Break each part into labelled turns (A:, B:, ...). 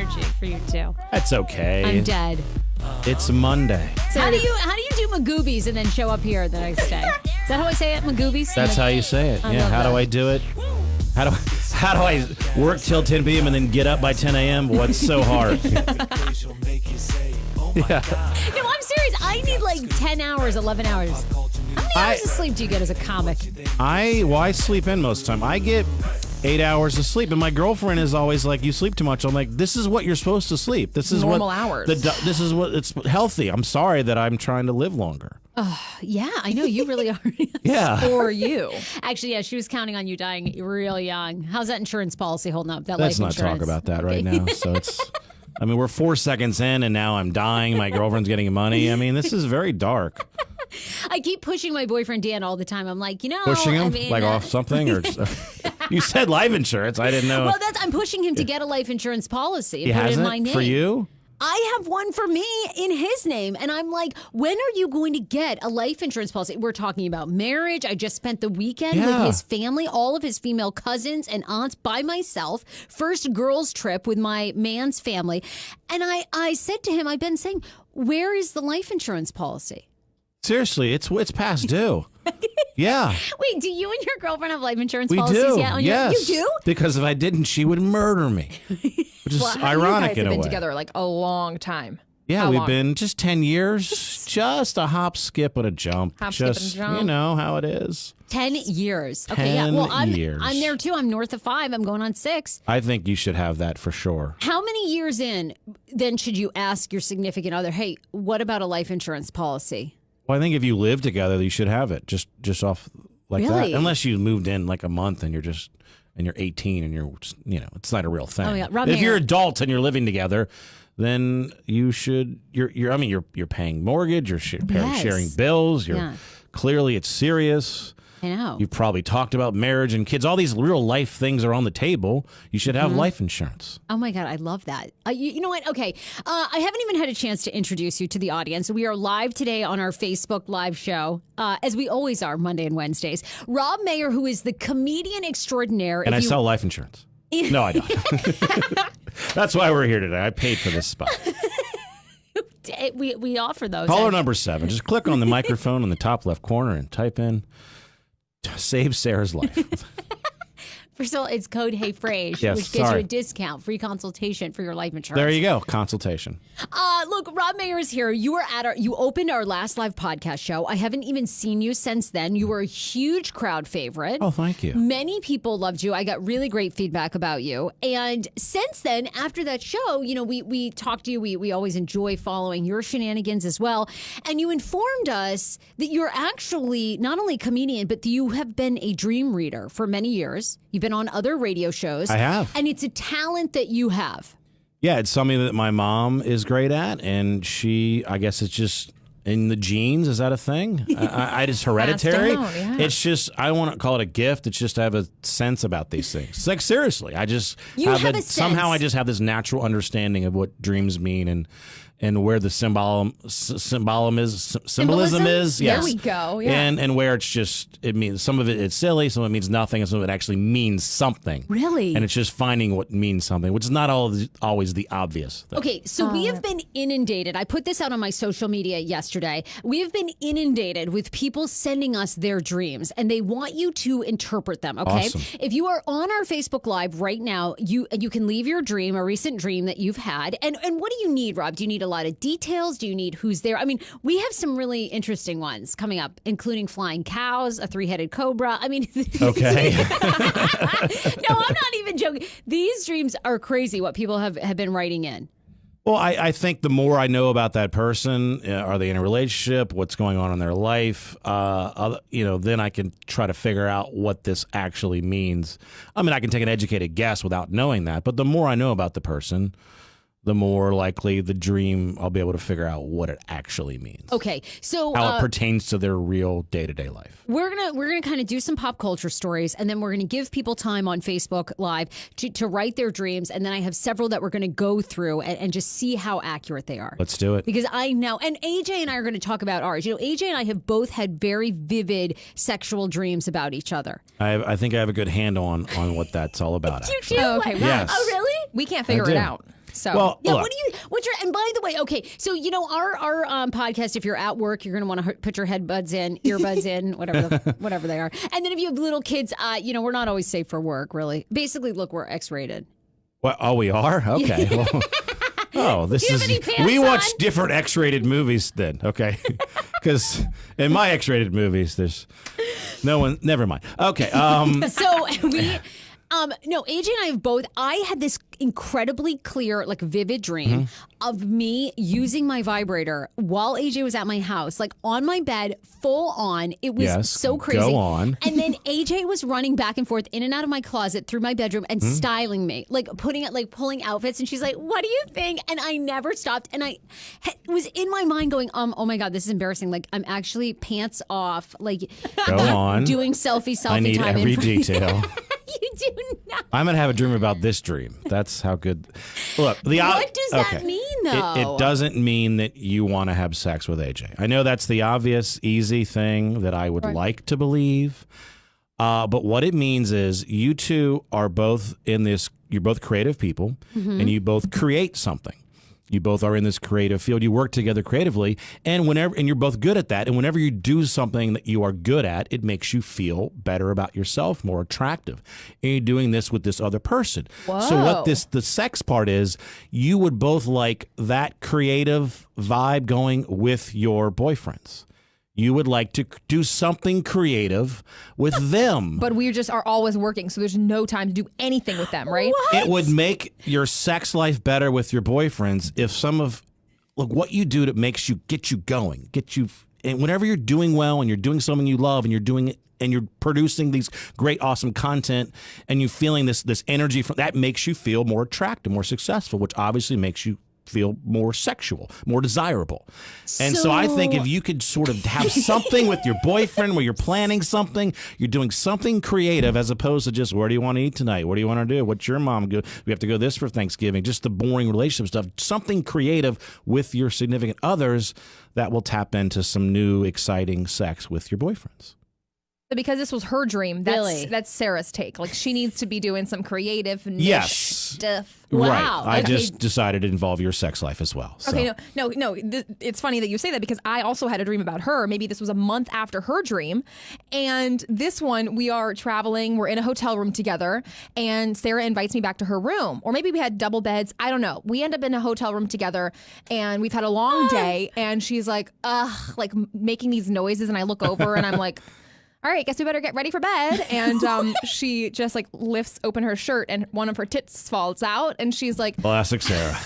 A: energy for you too.
B: That's okay.
A: I'm dead.
B: It's Monday.
A: So how do you do Magoobies and then show up here the next day? Is that how I say it, Magoobies?
B: That's how you say it. Yeah. How do I do it? How do I work till 10 p.m. and then get up by 10 a.m.? What's so hard? Yeah.
A: No, I'm serious. I need like 10 hours, 11 hours. How many hours of sleep do you get as a comic?
B: I sleep in most of the time. I get 8 hours of sleep, and my girlfriend is always like, "You sleep too much." I'm like, "This is what you're supposed to sleep. This is
C: normal hours.
B: This is what it's healthy." I'm sorry that I'm trying to live longer.
A: Yeah, I know you really are.
B: Yeah.
C: Or you.
A: Actually, yeah, she was counting on you dying real young. How's that insurance policy holding up?
B: Let's
A: life
B: not talk about that right now. So I mean, we're 4 seconds in, and now I'm dying. My girlfriend's getting money. I mean, this is very dark.
A: I keep pushing my boyfriend Dan all the time. I'm like,
B: pushing him
A: I mean,
B: off something, or you said life insurance. I didn't know.
A: Well, I'm pushing him to get a life insurance policy.
B: He
A: put
B: has
A: it in
B: it
A: my name.
B: for you.
A: I have one for me in his name. And I'm like, when are you going to get a life insurance policy? We're talking about marriage. I just spent the weekend with his family, all of his female cousins and aunts by myself. First girls trip with my man's family. And I said to him, I've been saying, where is the life insurance policy?
B: Seriously, it's past due. Yeah.
A: Wait, do you and your girlfriend have life insurance
B: We
A: policies
B: do.
A: yet?
B: Yes.
A: You do?
B: Because if I didn't, she would murder me. Which is ironic in a way.
C: You guys have been together like a long time.
B: Yeah,
C: How
B: we've
C: long?
B: been just 10 years. Just a hop, skip, and a jump.
C: Hop, skip, and
B: just,
C: jump.
B: you know how it is.
A: 10 years.
B: 10
A: Okay, yeah. Well,
B: years.
A: I'm there too. I'm north of 5. I'm going on 6.
B: I think you should have that for sure.
A: How many years in then should you ask your significant other, hey, what about a life insurance policy?
B: Well, I think if you live together, you should have it just off like
A: Really?
B: that. Unless you moved in like a month and you're 18 and you're just, it's not a real thing.
A: Oh, yeah. Rob
B: If
A: Maher.
B: you're adults and you're living together, then you should. You're paying mortgage. You're sharing bills. Clearly it's serious.
A: I know.
B: You've probably talked about marriage and kids. All these real life things are on the table. You should have life insurance.
A: Oh, my God. I love that. You know what? Okay. I haven't even had a chance to introduce you to the audience. We are live today on our Facebook live show, as we always are Monday and Wednesdays. Rob Maher, who is the comedian extraordinaire.
B: And I sell life insurance. No, I don't. That's why we're here today. I paid for this spot.
A: We offer those.
B: Caller number 7. Just click on the microphone in the top left corner and type in "Save Sarah's Life."
A: First of all, it's code HeyFrase,
B: Yes,
A: which gives
B: sorry.
A: you a discount, free consultation for your life insurance.
B: There you go. Consultation.
A: Look, Rob Maher is here. You opened our last live podcast show. I haven't even seen you since then. You were a huge crowd favorite.
B: Oh, thank you.
A: Many people loved you. I got really great feedback about you. And since then, after that show, we talked to you. We always enjoy following your shenanigans as well. And you informed us that you're actually not only a comedian, but you have been a dream reader for many years. You've been on other radio shows.
B: I have.
A: And it's a talent that you have.
B: Yeah, it's something that my mom is great at, and I guess it's just in the genes. Is that a thing? I just hereditary.
C: Passed down, yeah.
B: It's just, I don't want to call it a gift. It's just I have a sense about these things. It's like, seriously, I just
A: You have a
B: somehow
A: sense.
B: I just have this natural understanding of what dreams mean and where the symbolism is. Yes.
C: There we go. Yeah.
B: And where it means some of it's silly, some of it means nothing, and some of it actually means something.
A: Really?
B: And it's just finding what means something, which is not always the obvious thing.
A: Okay, so we have been inundated. I put this out on my social media yesterday. We have been inundated with people sending us their dreams, and they want you to interpret them, okay?
B: Awesome.
A: If you are on our Facebook Live right now, you can leave your dream, a recent dream that you've had. And what do you need, Rob? Do you need a lot of details? Do you need who's there? I mean, we have some really interesting ones coming up, including flying cows, a 3-headed cobra. I mean,
B: Okay.
A: no, I'm not even joking. These dreams are crazy, what people have been writing in.
B: Well, I think the more I know about that person, are they in a relationship? What's going on in their life? Then I can try to figure out what this actually means. I mean, I can take an educated guess without knowing that, but the more I know about the person, the more likely the dream I'll be able to figure out what it actually means.
A: Okay, so
B: how it pertains to their real day-to-day life.
A: We're gonna kind of do some pop culture stories, and then we're gonna give people time on Facebook Live to write their dreams, and then I have several that we're gonna go through and just see how accurate they are.
B: Let's do it.
A: Because I know, and AJ and I are gonna talk about ours. AJ and I have both had very vivid sexual dreams about each other.
B: I think I have a good handle on what that's all about.
A: You
B: actually.
A: do?
C: Oh, okay.
B: Yes.
A: Oh, really?
C: We can't figure
B: I
C: it
B: do.
C: out. So
B: Well,
A: Yeah,
B: look,
A: and by the way, okay, so our podcast, if you're at work, you're going to want to put your earbuds in, whatever they are. And then if you have little kids, we're not always safe for work, really. Basically, look, we're X-rated.
B: what? Oh, we are? Okay. Well,
A: Do you have any pants
B: we watch
A: on?
B: different X-rated movies then, okay? Because in my X-rated movies, there's no one. Never mind. Okay.
A: So no, AJ and I have both. I had this incredibly clear, like vivid dream of me using my vibrator while AJ was at my house, like on my bed, full on. It was
B: Yes,
A: so crazy.
B: go on.
A: And then AJ was running back and forth in and out of my closet through my bedroom and styling me, like pulling outfits. And she's like, "What do you think?" And I never stopped. And I was in my mind going, "Oh my God, this is embarrassing. Like I'm actually pants off, like
B: Go on.
A: doing selfie
B: I need
A: time."
B: every detail.
A: You do not.
B: I'm going to have a dream about this dream. That's how good. Look,
A: What does that mean, though?
B: It doesn't mean that you want to have sex with AJ. I know that's the obvious, easy thing that I would like to believe. But what it means is you two are both you're both creative people, and you both create something. You both are in this creative field. You work together creatively, and you're both good at that. And whenever you do something that you are good at, it makes you feel better about yourself, more attractive. And you're doing this with this other person.
C: Whoa.
B: So what the sex part is, you would both like that creative vibe going with your boyfriends. You would like to do something creative with them.
C: But we just are always working, so there's no time to do anything with them, right?
B: It would make your sex life better with your boyfriends if what you do that makes you get you going, and whenever you're doing well and you're doing something you love and you're doing it and you're producing these great, awesome content and you're feeling this energy from that makes you feel more attractive, more successful, which obviously makes you feel more sexual, more desirable. And so I think if you could sort of have something with your boyfriend where you're planning something, you're doing something creative as opposed to just, where do you want to eat tonight? What do you want to do? What's your mom do? We have to go this for Thanksgiving. Just the boring relationship stuff. Something creative with your significant others that will tap into some new, exciting sex with your boyfriends.
C: But because this was her dream, that's Sarah's take. Like she needs to be doing some creative niche stuff.
A: Wow.
B: Right. I just decided to involve your sex life as well. So.
C: Okay, no. It's funny that you say that because I also had a dream about her. Maybe this was a month after her dream. And this one, we are traveling. We're in a hotel room together. And Sarah invites me back to her room. Or maybe we had double beds. I don't know. We end up in a hotel room together. And we've had a long day. And she's like, like making these noises. And I look over and I'm like, all right, guess we better get ready for bed. And she just like lifts open her shirt and one of her tits falls out. And she's like,
B: classic Sarah.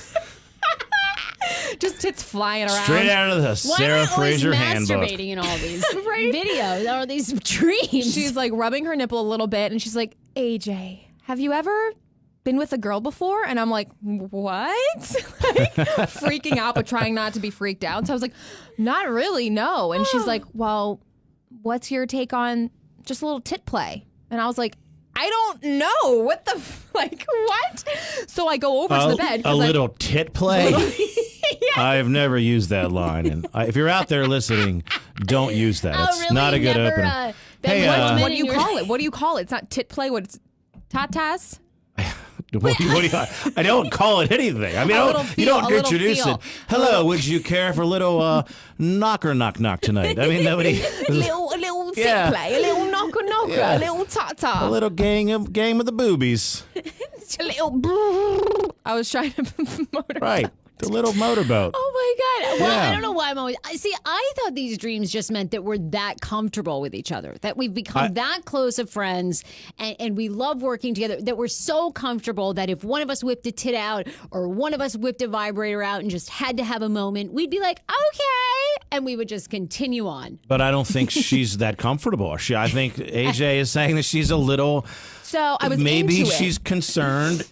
C: just tits flying around.
B: Straight out of the Sarah Fraser handbook.
A: Masturbating in all these videos or these dreams.
C: She's like rubbing her nipple a little bit. And she's like, AJ, have you ever been with a girl before? And I'm like, what? Like, freaking out, but trying not to be freaked out. So I was like, not really, no. And she's like, well, what's your take on just a little tit play? And I was like, I don't know. What the, what? So I go over to the bed.
B: A little tit play?
C: Yeah.
B: I've never used that line. And if you're out there listening, don't use that. It's
A: really?
B: not a good
A: Never,
B: opener.
A: Hey,
C: what do you call it? What do you call it? It's not tit play. What it's tatas?
B: What do you, I don't call it anything. I mean, you don't introduce it. Hello, would you care for a little knocker knock tonight? I mean, nobody.
C: a little tit play, a little knocker, a little tata.
B: A little game of the boobies.
C: A little. I was trying to motor.
B: Right. The little motorboat.
A: Oh my God. Well,
B: Yeah.
A: I don't know why I'm always. See, I thought these dreams just meant that we're that comfortable with each other, that we've become that close of friends, and we love working together, that we're so comfortable that if one of us whipped a tit out or one of us whipped a vibrator out and just had to have a moment, we'd be like, okay. And we would just continue on.
B: But I don't think she's that comfortable. I think AJ is saying that she's a little.
C: So I was
B: maybe
C: into
B: she's
C: it.
B: concerned.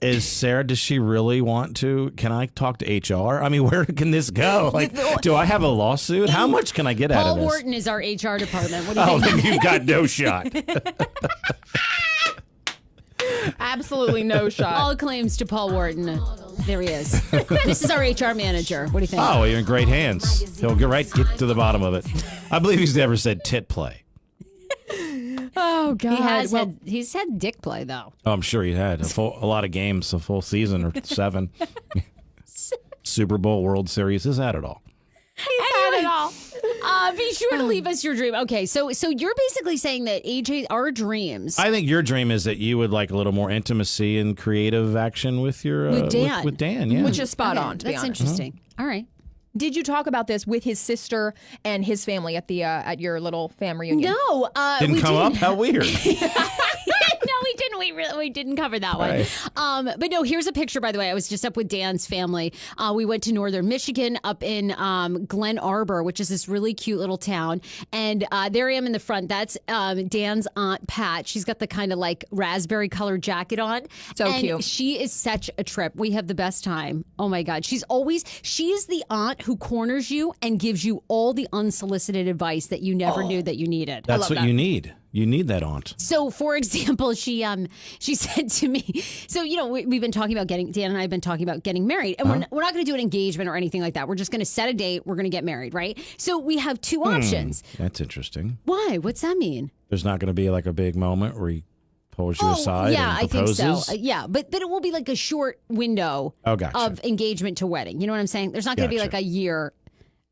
B: Is Sarah, does she really want to? Can I talk to HR? I mean, where can this go? Like, do I have a lawsuit? How much can I get out of this?
A: Paul Wharton is our HR department. What do you think?
B: Then you've got no shot.
C: Absolutely no shot.
A: All claims to Paul Wharton. There he is. This is our HR manager. What do you think?
B: Oh, well, you're in great hands. He'll get to the bottom of it. I believe he's never said tit play.
C: Oh God.
A: He's had dick play though.
B: Oh, I'm sure he had a lot of games, a full season or 7. Super Bowl, World Series. He's had it all.
A: Had it all. Be sure to leave us your dream. Okay, so you're basically saying that AJ, our dreams.
B: I think your dream is that you would like a little more intimacy and creative action with your
A: with Dan.
B: With Dan, yeah.
C: Which is spot on. To be
A: That's
C: honest.
A: interesting. All right.
C: Did you talk about this with his sister and his family at the at your little fam reunion?
A: No,
B: didn't
A: we
B: come up. How weird.
A: No, we didn't. We didn't cover that one.
B: Right.
A: But no, here's a picture, by the way. I was just up with Dan's family. We went to northern Michigan, up in Glen Arbor, which is this really cute little town. And there I am in the front. That's Dan's aunt, Pat. She's got the kind of like raspberry colored jacket on.
C: So cute.
A: She is such a trip. We have the best time. Oh my God. She is the aunt who corners you and gives you all the unsolicited advice that you never knew that you needed.
B: That's what you need. You need that aunt.
A: So, for example, she said to me, so, we've been talking about Dan and I have been talking about getting married, and we're not going to do an engagement or anything like that. We're just going to set a date. We're going to get married, right? So we have 2 options.
B: That's interesting.
A: Why? What's that mean?
B: There's not going to be like a big moment where he pulls you aside and proposes?
A: I think so. Yeah, but it will be like a short window of engagement to wedding. You know what I'm saying? There's not going to be like a year.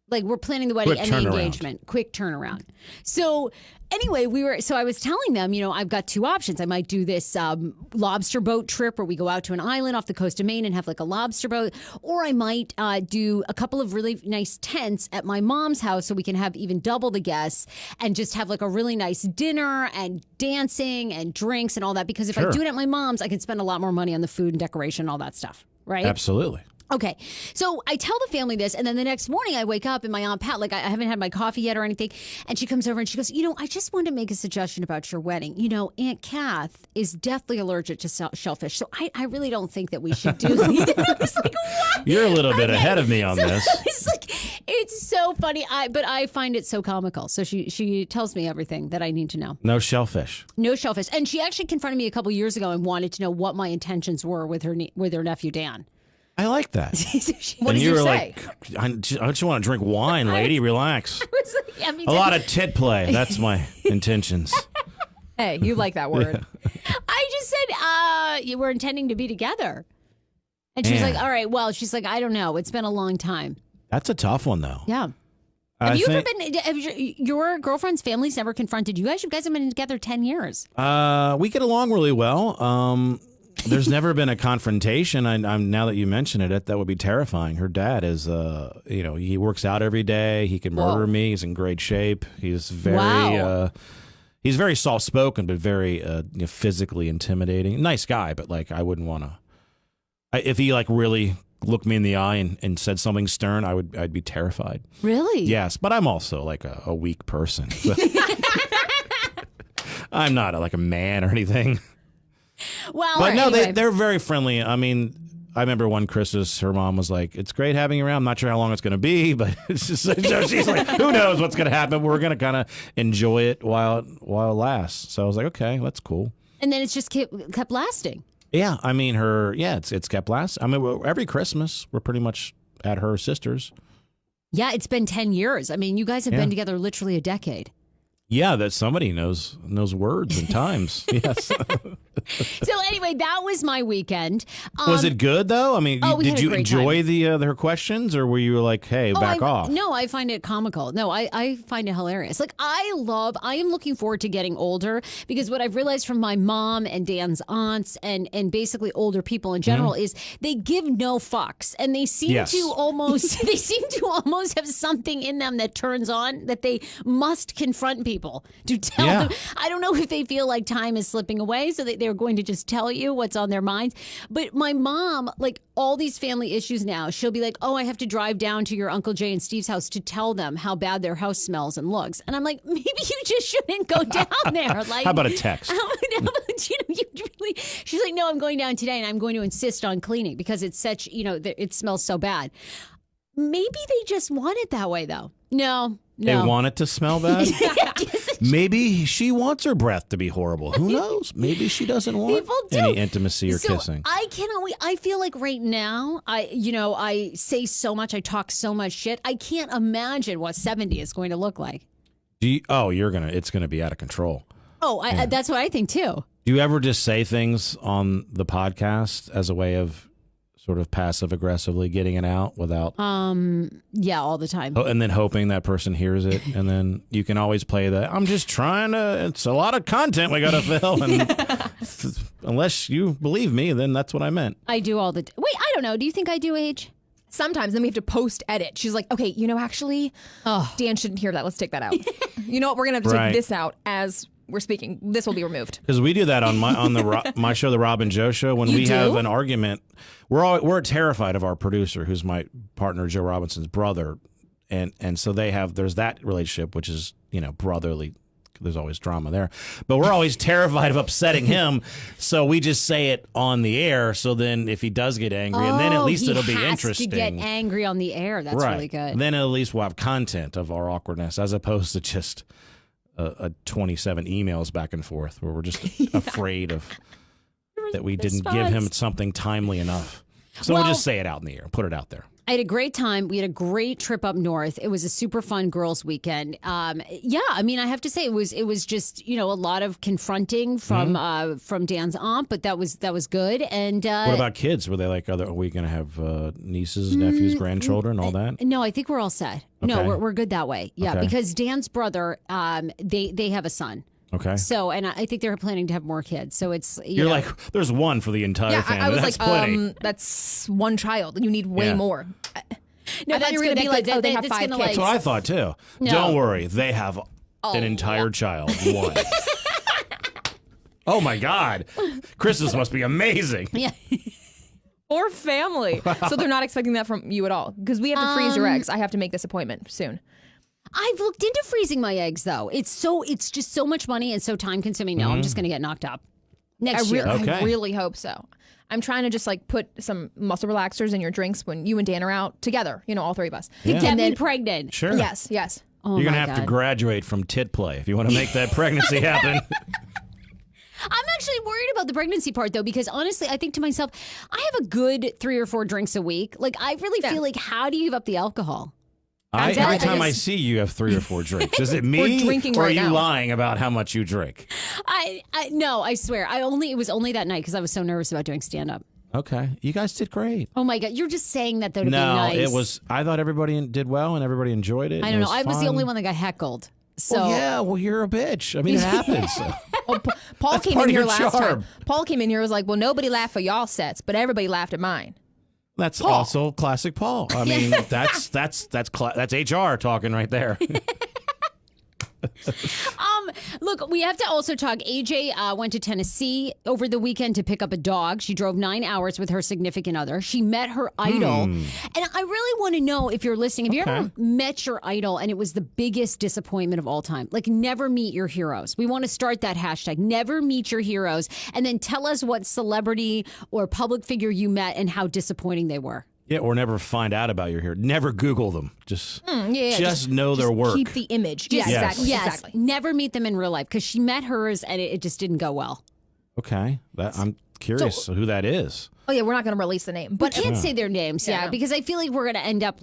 A: Like we're planning the wedding
B: Quick
A: and the
B: turnaround.
A: engagement. Quick turnaround. So anyway, I was telling them, I've got 2 options. I might do this lobster boat trip where we go out to an island off the coast of Maine and have like a lobster boat. Or I might do a couple of really nice tents at my mom's house so we can have even double the guests and just have like a really nice dinner and dancing and drinks and all that. Because if I do it at my mom's, I can spend a lot more money on the food and decoration and all that stuff. Right?
B: Absolutely.
A: Okay, so I tell the family this, and then the next morning I wake up and my Aunt Pat, like I haven't had my coffee yet or anything, and she comes over and she goes, I just wanted to make a suggestion about your wedding. Aunt Kath is deathly allergic to shellfish, so I really don't think that we should do that. I was like, what?
B: You're a little bit ahead of me on this.
A: It's so funny, but I find it so comical. So she tells me everything that I need to know.
B: No shellfish.
A: No shellfish, and she actually confronted me a couple years ago and wanted to know what my intentions were with her nephew Dan.
B: I like that.
C: What did you say?
B: Like, I just want to drink wine, lady. Relax.
A: A
B: lot of tit play. That's my intentions.
C: Hey, you like that word.
A: I just said you were intending to be together. And she's like, all right, well, she's like, I don't know. It's been a long time.
B: That's a tough one, though.
A: Yeah. Have your girlfriend's families never confronted you guys? You guys have been together 10 years.
B: We get along really well. There's never been a confrontation. I'm now that you mention it, that would be terrifying. Her dad is, he works out every day. He can murder me. He's in great shape. He's very, he's very soft spoken, but very physically intimidating. Nice guy, but like I wouldn't want to. If he like really looked me in the eye and said something stern, I'd be terrified.
A: Really?
B: Yes, but I'm also like a weak person. So. I'm not like a man or anything.
A: Well,
B: but no,
A: anyway.
B: they're very friendly. I mean, I remember one Christmas, her mom was like, "It's great having you around. I'm not sure how long it's going to be, but it's just." She's like, "Who knows what's going to happen? We're going to kind of enjoy it while it lasts." So I was like, "Okay, that's cool."
A: And then it's just kept lasting.
B: Yeah, I mean, it's kept lasting. I mean, every Christmas we're pretty much at her sister's.
A: Yeah, it's been 10 years. I mean, you guys have been together literally a decade.
B: Yeah, that somebody knows words and times. Yes.
A: So anyway, that was my weekend.
B: Was it good though? I mean, did you enjoy her questions, or were you like, "Hey, back off"?
A: No, I find it comical. No, I find it hilarious. Like I am looking forward to getting older because what I've realized from my mom and Dan's aunts and basically older people in general is they give no fucks, and they seem to almost have something in them that turns on that they must confront people to tell them. I don't know if they feel like time is slipping away, so that they're going to just tell you what's on their minds. But my mom, like all these family issues now, she'll be like, "Oh, I have to drive down to your Uncle Jay and Steve's house to tell them how bad their house smells and looks." And I'm like, maybe you just shouldn't go down there. Like,
B: how about a text?
A: She's like, "No, I'm going down today, and I'm going to insist on cleaning because it's such, it smells so bad." Maybe they just want it that way, though. No.
B: They want it to smell bad? Maybe she wants her breath to be horrible. Who knows? Maybe she doesn't want any intimacy or kissing.
A: I cannot wait. I feel like right now, I say so much, I talk so much shit. I can't imagine what 70 is going to look like.
B: It's going to be out of control.
A: That's what I think too.
B: Do you ever just say things on the podcast as a way of sort of passive aggressively getting it out without?
A: Yeah, all the time.
B: And then hoping that person hears it, and then you can always play that. I'm just trying to. It's a lot of content we got to fill, and unless you believe me, then that's what I meant.
A: I do all the. Wait, I don't know. Do you think I do, Age?
C: Sometimes then we have to post edit. She's like, okay, actually, Dan shouldn't hear that. Let's take that out. You know what? We're gonna have to take this out as we're speaking. This will be removed.
B: Because we do that on my show, the Rob and Joe Show. When we have an argument, we're terrified of our producer, who's my partner, Joe Robinson's brother, and so there's that relationship, which is brotherly. There's always drama there, but we're always terrified of upsetting him, so we just say it on the air. So then, if he does get angry, and then at least it'll be interesting.
A: To get angry on the air, that's really good.
B: And then at least we'll have content of our awkwardness, as opposed to just a 27 emails back and forth where we're just afraid of that we didn't give him something timely enough. So we'll just say it out in the air, put it out there.
A: I had a great time. We had a great trip up north. It was a super fun girls' weekend. I mean, I have to say it was just a lot of confronting from Dan's aunt, but that was good. And
B: what about kids? Were they like, are we going to have nieces, nephews, grandchildren, all that?
A: No, I think we're all set.
B: Okay.
A: No, we're good that way. Yeah,
B: okay.
A: Because Dan's brother, they have a son.
B: Okay.
A: So, and I think they're planning to have more kids. So it's
B: you're like, there's one for the entire family.
C: I was
B: that's
C: like,
B: plenty.
C: That's one child. You need way more.
A: No,
C: I thought you were going to be like, they have 5 kids.
B: That's what I thought too. No. Don't worry, they have an entire child. One. Oh my God, Christmas must be amazing.
A: Yeah.
C: Or family. So they're not expecting that from you at all, because we have to freeze your eggs. I have to make this appointment soon.
A: I've looked into freezing my eggs, though. It's just so much money and so time consuming. No, I'm just going to get knocked up next year.
C: I really hope so. I'm trying to just put some muscle relaxers in your drinks when you and Dan are out together. All 3 of us.
A: To get me pregnant.
B: Sure.
C: Yes.
A: Oh,
B: you're going to have to graduate from tit play if you want to make that pregnancy happen.
A: I'm actually worried about the pregnancy part, though, because honestly, I think to myself, I have a good 3 or 4 drinks a week. Like, I really feel like, how do you give up the alcohol?
B: Every time I see you have 3 or 4 drinks. Is it me?
C: We're drinking
B: or
C: right
B: are you
C: now.
B: lying about how much you drink?
A: No, I swear. It was only that night because I was so nervous about doing stand-up.
B: Okay. You guys did great.
A: Oh, my God. You're just saying that, though, to be nice.
B: I thought everybody did well and everybody enjoyed it.
A: I don't know. I was the only one that got heckled. So
B: well, you're a bitch. I mean, it happens.
C: Paul came in here last time. Paul came in here and was like, well, nobody laughed for y'all sets, but everybody laughed at mine.
B: That's also classic Paul. I mean, that's HR talking right there.
A: Look, we have to also talk. AJ went to Tennessee over the weekend to pick up a dog. She drove 9 hours with her significant other. She met her idol. And I really want to know, if you're listening, have you ever met your idol and it was the biggest disappointment of all time? Like, never meet your heroes. We want to start that hashtag, never meet your heroes. And then tell us what celebrity or public figure you met and how disappointing they were.
B: Yeah, or never find out about your hero. Never Google them. Just know their work.
C: Keep the image.
A: Yes.
C: Exactly.
A: Never meet them in real life, because she met hers and it just didn't go well.
B: Okay. I'm curious who that is.
C: Oh, yeah, we're not going to release the name.
A: But we can't say their names, because I feel like we're going to end up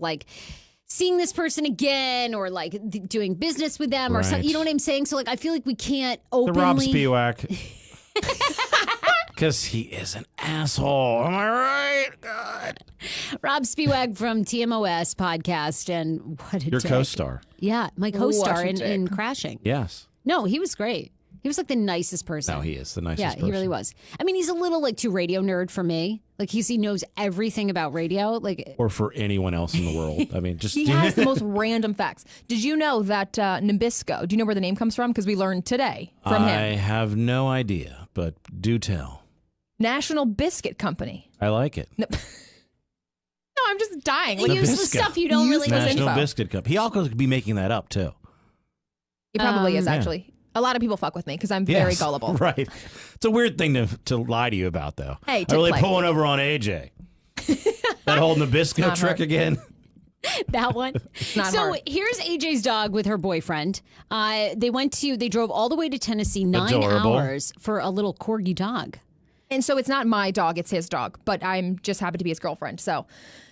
A: seeing this person again, or doing business with them or something. You know what I'm saying? So I feel like we can't openly.
B: The Rob Spiewak. Because he is an asshole. Am I right? God.
A: Rob Spiewak from TMOS podcast, and what a
B: Your
A: dick.
B: co-star.
A: Yeah, my co-star in Crashing.
B: Yes.
A: No, he was great. He was the nicest person.
B: No, he is the nicest person.
A: Yeah, he really was. I mean, he's a little too radio nerd for me. He knows everything about radio. Or
B: for anyone else in the world. I mean, just
C: he has the most random facts. Did you know that Nabisco? Do you know where the name comes from? Because we learned today from him.
B: I have no idea, but do tell.
C: National Biscuit Company.
B: I like it.
C: No, I'm just dying.
A: You use the stuff you don't really listen to.
B: National Biscuit Company. He also could be making that up too.
C: He probably is, actually. A lot of people fuck with me because I'm very gullible.
B: Right. It's a weird thing to lie to you about, though.
C: Hey,
B: I really pulling over on AJ. That whole Nabisco trick again.
A: That one.
C: Hard.
A: Here's AJ's dog with her boyfriend. They drove all the way to Tennessee, 9
B: Adorable.
A: hours for a little corgi dog.
C: And so it's not my dog, it's his dog, but I'm just happy to be his girlfriend. So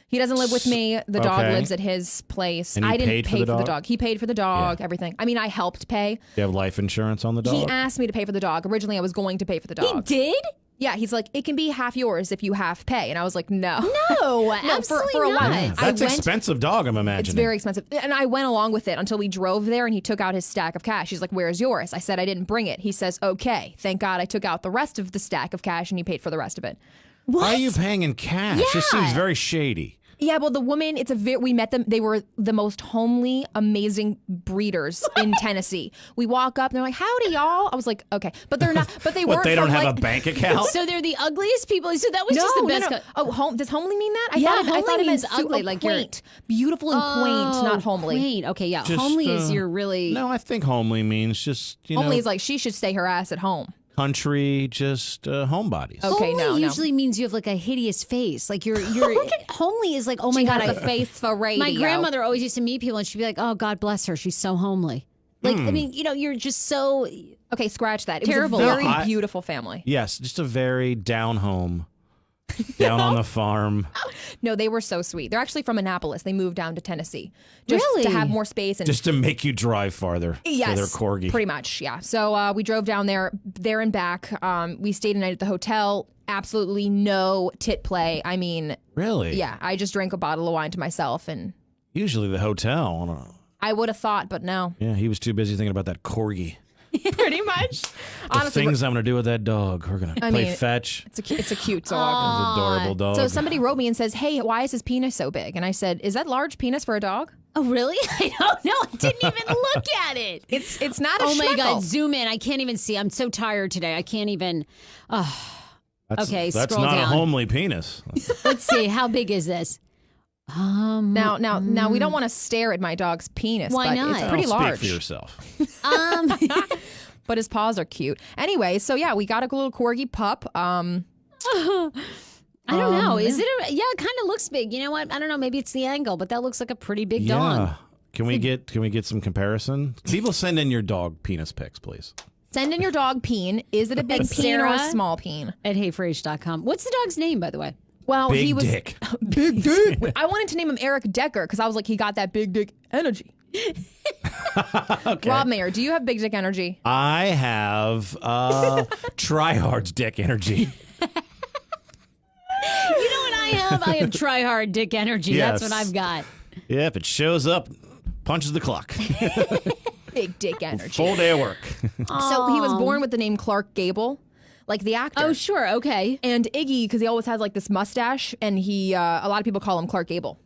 C: he doesn't live with me. The dog
B: Okay.
C: lives at his place.
B: And he
C: I didn't
B: paid
C: pay
B: for the dog?
C: He paid for the dog,
B: Yeah.
C: everything. I mean, I helped pay.
B: Do you have life insurance on the dog?
C: He asked me to pay for the dog. Originally, I was going to pay for the dog.
A: He did?
C: Yeah, he's like, it can be half yours if you half pay. And I was like, no.
A: No,
C: No,
A: absolutely
C: for a while.
A: not.
B: Yeah,
C: I
B: that's
C: went-
B: expensive dog, I'm imagining.
C: It's very expensive. And I went along with it until we drove there and he took out his stack of cash. He's like, where's yours? I said, I didn't bring it. He says, okay. Thank God I took out the rest of the stack of cash and he paid for the rest of it.
B: Why are you paying in cash? This seems very shady.
C: Yeah, well, the woman, we met them. They were the most homely, amazing breeders in Tennessee. We walk up and they're like, howdy, y'all. I was like, okay. But they're not, but they weren't.
B: What, they don't
C: from,
B: have
C: like,
B: a bank account?
A: So they're the ugliest people. So that was just the best.
C: No. Oh, does homely mean that?
A: Yeah,
C: I thought
A: homely
C: it
A: means
C: meant
A: ugly, like you're-
C: quaint. Beautiful and quaint, not homely.
A: Quaint. Okay, yeah.
B: Just,
A: homely is your really.
B: No, I think homely means just,
C: Homely
B: know,
C: is like, she should stay her ass at home.
B: country, just homebodies.
C: Okay,
A: homely
C: no.
A: usually means you have like a hideous face. Like you're homely is like, oh my
C: She
A: God.
C: has a face for radio.
A: My grandmother always used to meet people and she'd be like, oh, God bless her. She's so homely. Like, I mean, you're just so.
C: Okay, scratch that. It
A: Terrible.
C: was a very
B: No, I-
C: beautiful family.
B: Yes, just a very down home, down on the farm.
C: No, they were so sweet. They're actually from Annapolis. They moved down to Tennessee just
A: Really?
C: to have more space and
B: Just to make you drive farther
C: yes,
B: for their corgi.
C: pretty much, yeah. So we drove down there and back. We stayed a night at the hotel. Absolutely no tit play. I mean,
B: Really?
C: yeah, I just drank a bottle of wine to myself, and
B: Usually the hotel. I don't know.
C: I would have thought, but no.
B: Yeah, he was too busy thinking about that corgi.
C: Pretty much.
B: The
C: Honestly,
B: things I'm going to do with that dog. We're going to play
C: mean,
B: fetch.
C: it's a cute dog.
B: It's an adorable dog.
C: So somebody wrote me and says, "Hey, why is his penis so big?" And I said, "Is that large penis for a dog?"
A: Oh, really? I don't know. I didn't even look at it.
C: It's not a
A: Oh my
C: schmeckle.
A: God, zoom in. I can't even see. I'm so tired today. I can't even. Okay,
B: That's
A: scroll
B: not
A: down.
B: a homely penis.
A: Let's see. How big is this?
C: Now, we don't want to stare at my dog's penis.
A: Why
C: but
A: not?
C: It's pretty
B: Don't
C: large.
B: Speak for yourself.
C: But his paws are cute. Anyway, so yeah, we got a little corgi pup.
A: I don't know. Is it? Yeah, it kind of looks big. You know what? I don't know. Maybe it's the angle, but that looks like a pretty big dog.
B: Yeah. Can we get some comparison? People send in your dog penis pics, please.
C: Send in your dog peen. Is it a big peen or a
A: Sarah?
C: small peen?
A: At heyfrase.com. What's the dog's name, by the way?
C: Well,
B: Big
C: he was
B: dick.
C: big dick. I wanted to name him Eric Decker because I was like, he got that big dick energy.
B: Okay.
C: Rob Mayer, do you have big dick energy?
B: I have tryhard's dick energy.
A: You know what I have? I have try hard dick energy. That's
B: Yes.
A: what I've got.
B: Yep, it shows up, punches the clock.
C: Big dick energy.
B: Full day of work.
C: So he was born with the name Clark Gable, like the actor.
A: Oh, sure. Okay.
C: And Iggy, because he always has like this mustache, and he a lot of people call him Clark Gable.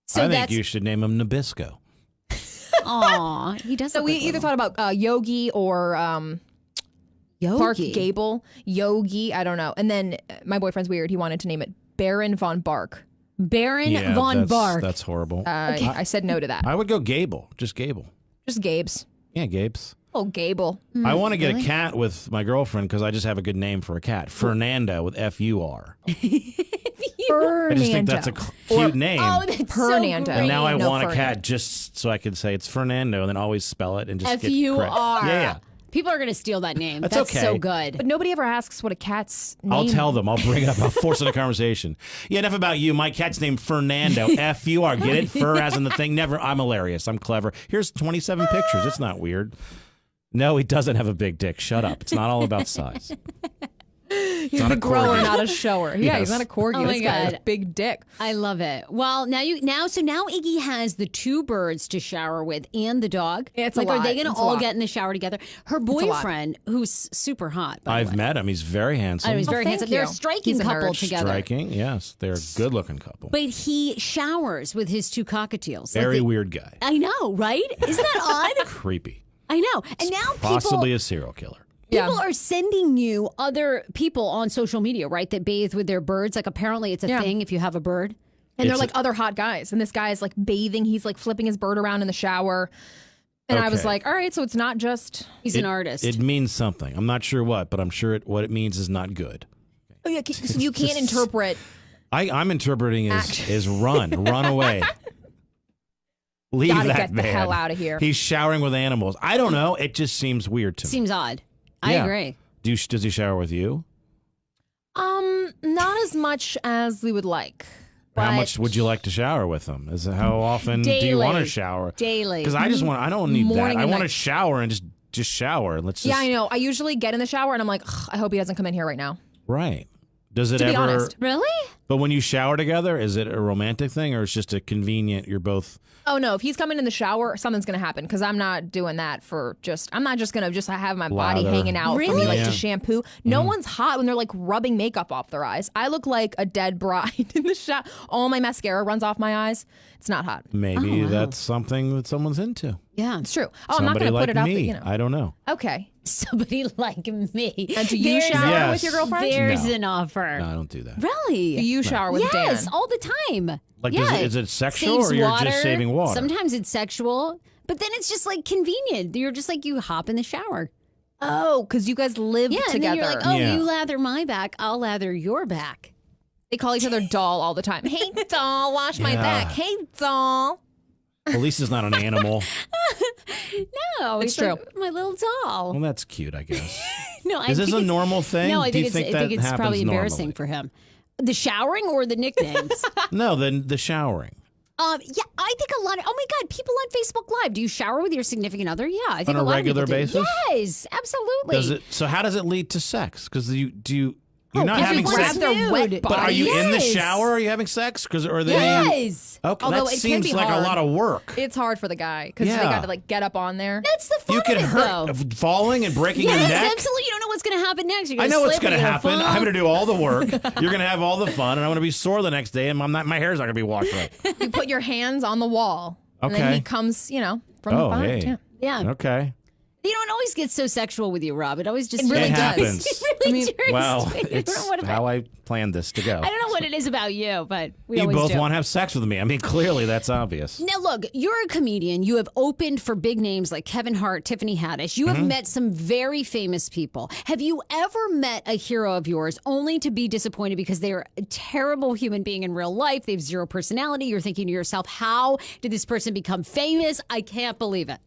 A: So
B: I think
A: that's.
B: you should name him Nabisco.
A: Aw, he does.
C: So we either thought about Yogi or Clark Gable. Yogi, I don't know. And then my boyfriend's weird. He wanted to name it Baron von Bark.
A: Baron
B: Yeah,
A: von Bark.
B: That's horrible.
C: I said no to that.
B: I would go Gable. Just Gable.
C: Just Gabe's.
B: Yeah, Gabe's.
C: Oh, Gable.
B: I want to get a cat with my girlfriend because I just have a good name for a cat. Fernando with F-U-R. I just think that's a cute name.
A: Oh, that's
C: Fernando.
A: so
B: and
A: great.
B: now I
C: No,
B: want a
C: Fernando.
B: cat just so I can say it's Fernando and then always spell it and just get
A: F-U-R.
B: correct. Yeah.
A: People are going to steal that name.
B: That's
A: That's
B: okay.
A: so good.
C: But nobody ever asks what a cat's name
B: I'll tell them. I'll bring it up. I'll force it in a conversation. Yeah, enough about you. My cat's named Fernando. F-U-R. Get it? Fur as in the thing. Never. I'm hilarious. I'm clever. Here's 27 pictures. It's not weird. No, he doesn't have a big dick. Shut up. It's not all about size.
C: He's
B: not
C: a
B: a
C: grower,
B: corgi.
C: not a shower. Yeah, he's
B: Yes.
C: not a corgi.
A: Oh my
C: this guy has
A: God.
C: big dick.
A: I love it. Well, now Iggy has the two birds to shower with and the dog.
C: It's a
A: like, are
C: lot.
A: they going to
C: It's a
A: all
C: lot.
A: get in the shower together? Her boyfriend, who's super hot, by the
B: I've
A: way.
B: met him. He's very handsome.
A: He's very
C: thank
A: handsome. They're a
C: you.
A: striking
C: He's a
A: couple
C: nerd.
A: together.
B: Striking. Yes, they're a good-looking couple.
A: But he showers with his two cockatiels. Like
B: Very
A: they-
B: weird guy.
A: I know, right? Isn't that odd?
B: Creepy.
A: I know. And now
B: Possibly
A: people
B: a serial killer.
A: People are sending you other people on social media, right, that bathe with their birds. Like, apparently it's a
C: Yeah.
A: thing if you have a bird.
C: And they're
B: It's
C: like other hot guys. And this guy is like bathing. He's like flipping his bird around in the shower. And I was
B: Okay.
C: like, all right, so it's not just.
A: He's an artist.
B: It means something. I'm not sure what, but I'm sure what it means is not good.
C: Oh, yeah, so you can't interpret.
B: I'm interpreting is run away. Leave
C: Gotta
B: that
C: get the
B: man.
C: hell out of here.
B: He's showering with animals. I don't know. It just seems weird to me.
A: Seems odd. I
B: Yeah.
A: agree.
B: Does he shower with you?
C: Not as much as we would like.
B: How much would you like to shower with them? How often do you want to shower?
A: Daily.
B: Because I don't need
C: Morning
B: that. I
C: and
B: want to
C: night.
B: shower and just shower. Let's just,
C: Yeah, I know. I usually get in the shower and I'm like, "Ugh, I hope he doesn't come in here right now.
B: Right. Does it
C: To be
B: ever?
C: honest.
A: Really?
B: But when you shower together, is it a romantic thing or it's just a convenient? You're both.
C: Oh no, if he's coming in the shower, something's gonna happen because I'm not doing that I'm not just gonna have my body
B: Lather.
C: hanging out for me
A: Really?
C: like
B: Yeah.
C: to shampoo. No one's hot when they're like rubbing makeup off their eyes. I look like a dead bride in the shower. All my mascara runs off my eyes. It's not hot.
B: Maybe
A: wow.
B: that's something that someone's into.
A: Yeah.
C: It's true. Oh, I'm not
B: Somebody
C: gonna
B: like
C: put it out
B: me.
C: there,
B: I don't know.
C: Okay.
A: Somebody like me.
C: And do you
A: There's-
C: shower
B: Yes.
C: with your girlfriend?
A: There's
B: No.
A: an offer.
B: No, I don't do that.
A: Really?
C: Do you shower with
A: yes,
C: Dan?
A: all the time.
B: Like,
A: yeah.
B: is it sexual
A: Saves
B: or you're
A: water.
B: just saving water?
A: Sometimes it's sexual, but then it's just like convenient. You're just like you hop in the shower.
C: Oh, because you guys live
A: Yeah,
C: together.
A: and then you're like, oh,
B: Yeah.
A: you lather my back, I'll lather your back.
C: They call each other doll all the time. Hey, doll, wash my
B: Yeah.
C: back. Hey, doll.
B: At least it's not an animal.
A: No,
C: It's
A: he's like
C: true.
A: my little doll.
B: Well, that's cute, I guess.
A: No, I
B: Is this
A: think
B: a
A: it's-
B: normal thing?
A: No, I
B: Do you
A: think it's.
B: think
A: I think
B: that
A: it's probably
B: happens
A: embarrassing
B: normally?
A: for him. The showering or the nicknames?
B: No, then the showering.
A: Yeah, I think a lot of. Oh my God, people on Facebook Live. Do you shower with your significant other? Yeah, I think
B: On a
A: lot of
B: regular
A: people do.
B: basis?
A: Yes, absolutely.
B: Does it? So how does it lead to sex? Because you're not
A: because
B: having
A: we
B: sex.
A: want
C: Their wet
A: nude.
C: body.
B: But are you in the
A: Yes.
B: shower? Are you having sex? Because are they?
A: Yes.
B: Okay,
C: Although
B: that
C: it can
B: seems
C: be
B: like
C: hard.
B: a lot of work.
C: It's hard for the guy because they
B: Yeah.
C: got to like get up on there.
A: That's the fun
B: You can
A: of it,
B: hurt
A: though.
B: falling and breaking your
A: Yes,
B: neck.
A: absolutely. You don't know what's going to happen next. You're
B: I
A: gonna
B: know what's
A: slip,
B: going to
A: you're
B: happen.
A: fall.
B: I'm going to do all the work. You're going to have all the fun, and I'm going to be sore the next day, and my hair's not going to be washed right.
C: You put your hands on the wall, and then
B: Okay.
C: he comes, from
B: Oh,
C: behind.
B: hey.
C: Yeah.
A: Yeah.
B: Okay.
A: You know, it always gets so sexual with you, Rob. It always just
C: It really
B: It
C: does.
B: happens.
A: It really turns
B: Well,
A: to- I don't
B: it's
A: know what about-
B: how I planned this to go.
A: I don't know what it is about you, but we
B: You
A: always
B: both
A: do.
B: want to have sex with me. I mean, clearly that's obvious.
A: Now, look, you're a comedian. You have opened for big names like Kevin Hart, Tiffany Haddish. You have
B: Mm-hmm.
A: met some very famous people. Have you ever met a hero of yours only to be disappointed because they're a terrible human being in real life? They have zero personality. You're thinking to yourself, how did this person become famous? I can't believe it.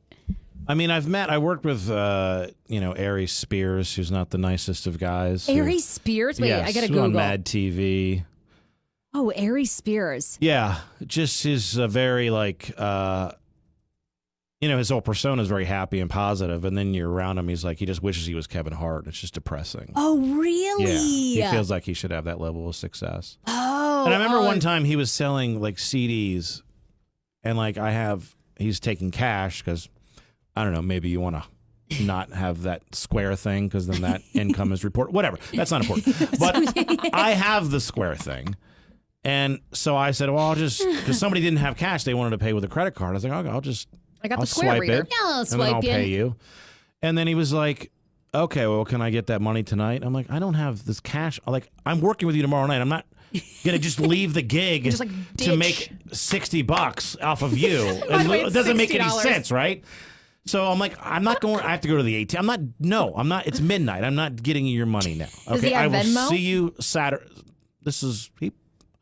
B: I mean, I worked with, Ari Spears, who's not the nicest of guys.
A: Ari Spears? Wait,
B: yes,
A: I got to
B: who's on
A: Google.
B: Mad TV.
A: Oh, Ari Spears.
B: Yeah, just his very his whole persona is very happy and positive, and then you're around him, he's like, he just wishes he was Kevin Hart. It's just depressing.
A: Oh, really?
B: Yeah, he feels like he should have that level of success.
A: Oh.
B: And I remember one time he was selling like CDs, and he's taking cash because I don't know, maybe you want to not have that square thing because then that income is reported. Whatever, that's not important. But I have the square thing. And so I said, well, I'll just, because somebody didn't have cash, they wanted to pay with a credit card. I was like, okay,
C: I got
B: I'll
C: the square
B: swipe
C: reader.
B: it,
A: Yeah, I'll
B: and then
A: swipe
B: I'll
A: you.
B: pay you. And then he was like, okay, well, can I get that money tonight? I'm like, I don't have this cash. I'm working with you tomorrow night. I'm not going to just leave the gig
C: Just, like,
B: to
C: ditch.
B: make $60 off of you. It doesn't make any
C: $60.
B: sense, right? So I'm like, I'm not going. I have to go to the ATM. I'm not. It's midnight. I'm not getting you your money now. Okay,
C: Does he have
B: I will
C: Venmo?
B: see you Saturday.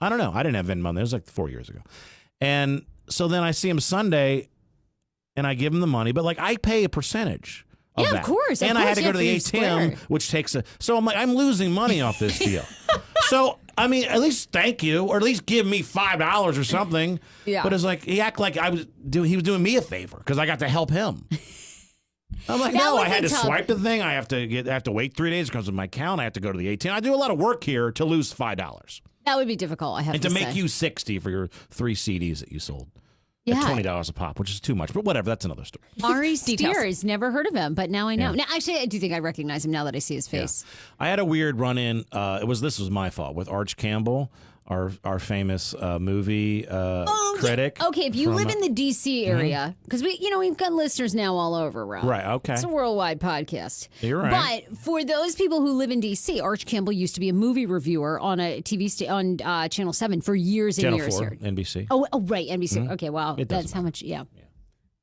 B: I don't know. I didn't have Venmo. It was like 4 years ago. And so then I see him Sunday, and I give him the money, but I pay a percentage of
A: Yeah,
B: that.
A: of course.
B: And I had to go to the
A: yeah,
B: ATM, which takes so I'm like, I'm losing money off this deal. So I mean, at least thank you, or at least give me $5 or something.
C: Yeah.
B: But it's like he acted like he was doing me a favor because I got to help him. I'm like,
A: That
B: no,
A: would
B: I had
A: be
B: to
A: tough.
B: swipe the thing. I have to wait 3 days because of my account. I have to go to the ATM. I do a lot of work here to lose $5
A: That would be difficult, I have
B: and
A: to
B: to
A: say.
B: make you 60 for your 3 CDs that you sold.
A: Yeah.
B: At $20 a pop, which is too much, but whatever. That's another story.
A: Ari
C: Details.
A: Spears, never heard of him, but now I know.
B: Yeah.
A: Now, actually, I do think I recognize him now that I see his face.
B: I had a weird run-in. This was my fault with Arch Campbell, our famous movie critic.
A: Okay, if you
B: from,
A: live in the D.C. area, because we've got listeners now all over, Rob.
B: Right, okay.
A: It's a worldwide podcast.
B: You're right.
A: But for those people who live in D.C., Arch Campbell used to be a movie reviewer on a TV on Channel 7 for years and
B: Channel
A: years
B: 4,
A: here.
B: NBC.
A: Oh, right, NBC. Okay, wow.
B: It doesn't
A: That's how much, yeah.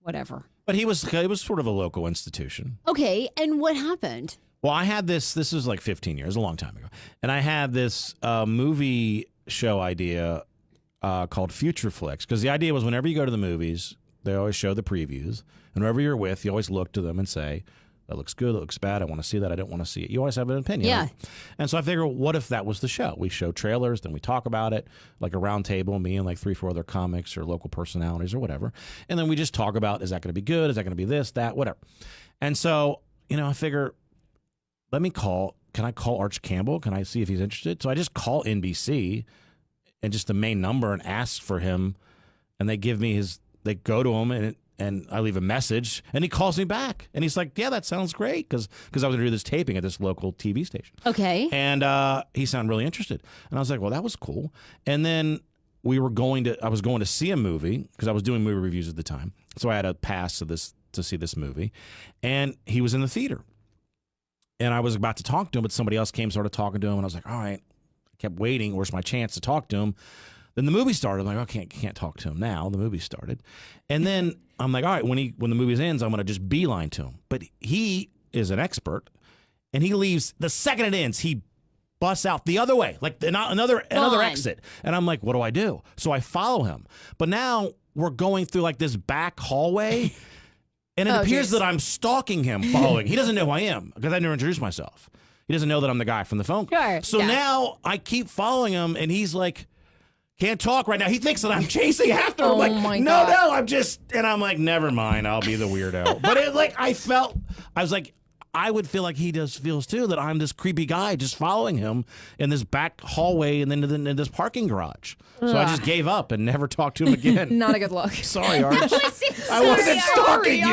A: Whatever.
B: But it was sort of a local institution.
A: Okay, and what happened?
B: Well, I had this was like 15 years, a long time ago. And I had this movie show idea called Future Flicks, because the idea was whenever you go to the movies, they always show the previews. And whoever you're with, you always look to them and say, That looks good. That looks bad. I want to see that. I don't want to see it. You always have an opinion.
A: Yeah.
B: Right? And so I figure, what if that was the show? We show trailers, then we talk about it, like a round table, me and like 3-4 other comics or local personalities or whatever. And then we just talk about, is that going to be good? Is that going to be this, that, whatever. And so, I figure, let me call. Can I call Arch Campbell? Can I see if he's interested? So I just call NBC and just the main number and ask for him. And they give me they go to him and I leave a message, and he calls me back. And he's like, yeah, that sounds great, because I was going to do this taping at this local TV station.
A: Okay.
B: And he sounded really interested. And I was like, well, that was cool. And then I was going to see a movie, because I was doing movie reviews at the time. So I had a pass to see this movie. And he was in the theater. And I was about to talk to him, but somebody else came, started talking to him. And I was like, all right. I kept waiting. Where's my chance to talk to him? Then the movie started. I'm like, okay, can't talk to him now. The movie started. And then I'm like, all right, when the movie ends, I'm going to just beeline to him. But he is an expert, and he leaves the second it ends. He busts out the other way, like another exit. And I'm like, what do I do? So I follow him. But now we're going through like this back hallway, and it appears that I'm stalking him, following. He doesn't know who I am, because I never introduced myself. He doesn't know that I'm the guy from the phone call.
A: Sure.
B: So now I keep following him, and he's like, can't talk right now. He thinks that I'm chasing after him.
C: Oh my God.
B: No, I'm like, never mind. I'll be the weirdo. But I was like, I would feel like he feels too, that I'm this creepy guy just following him in this back hallway and then in this parking garage. So I just gave up and never talked to him again.
C: Not a good look.
B: Sorry, Arch. I wasn't stalking you.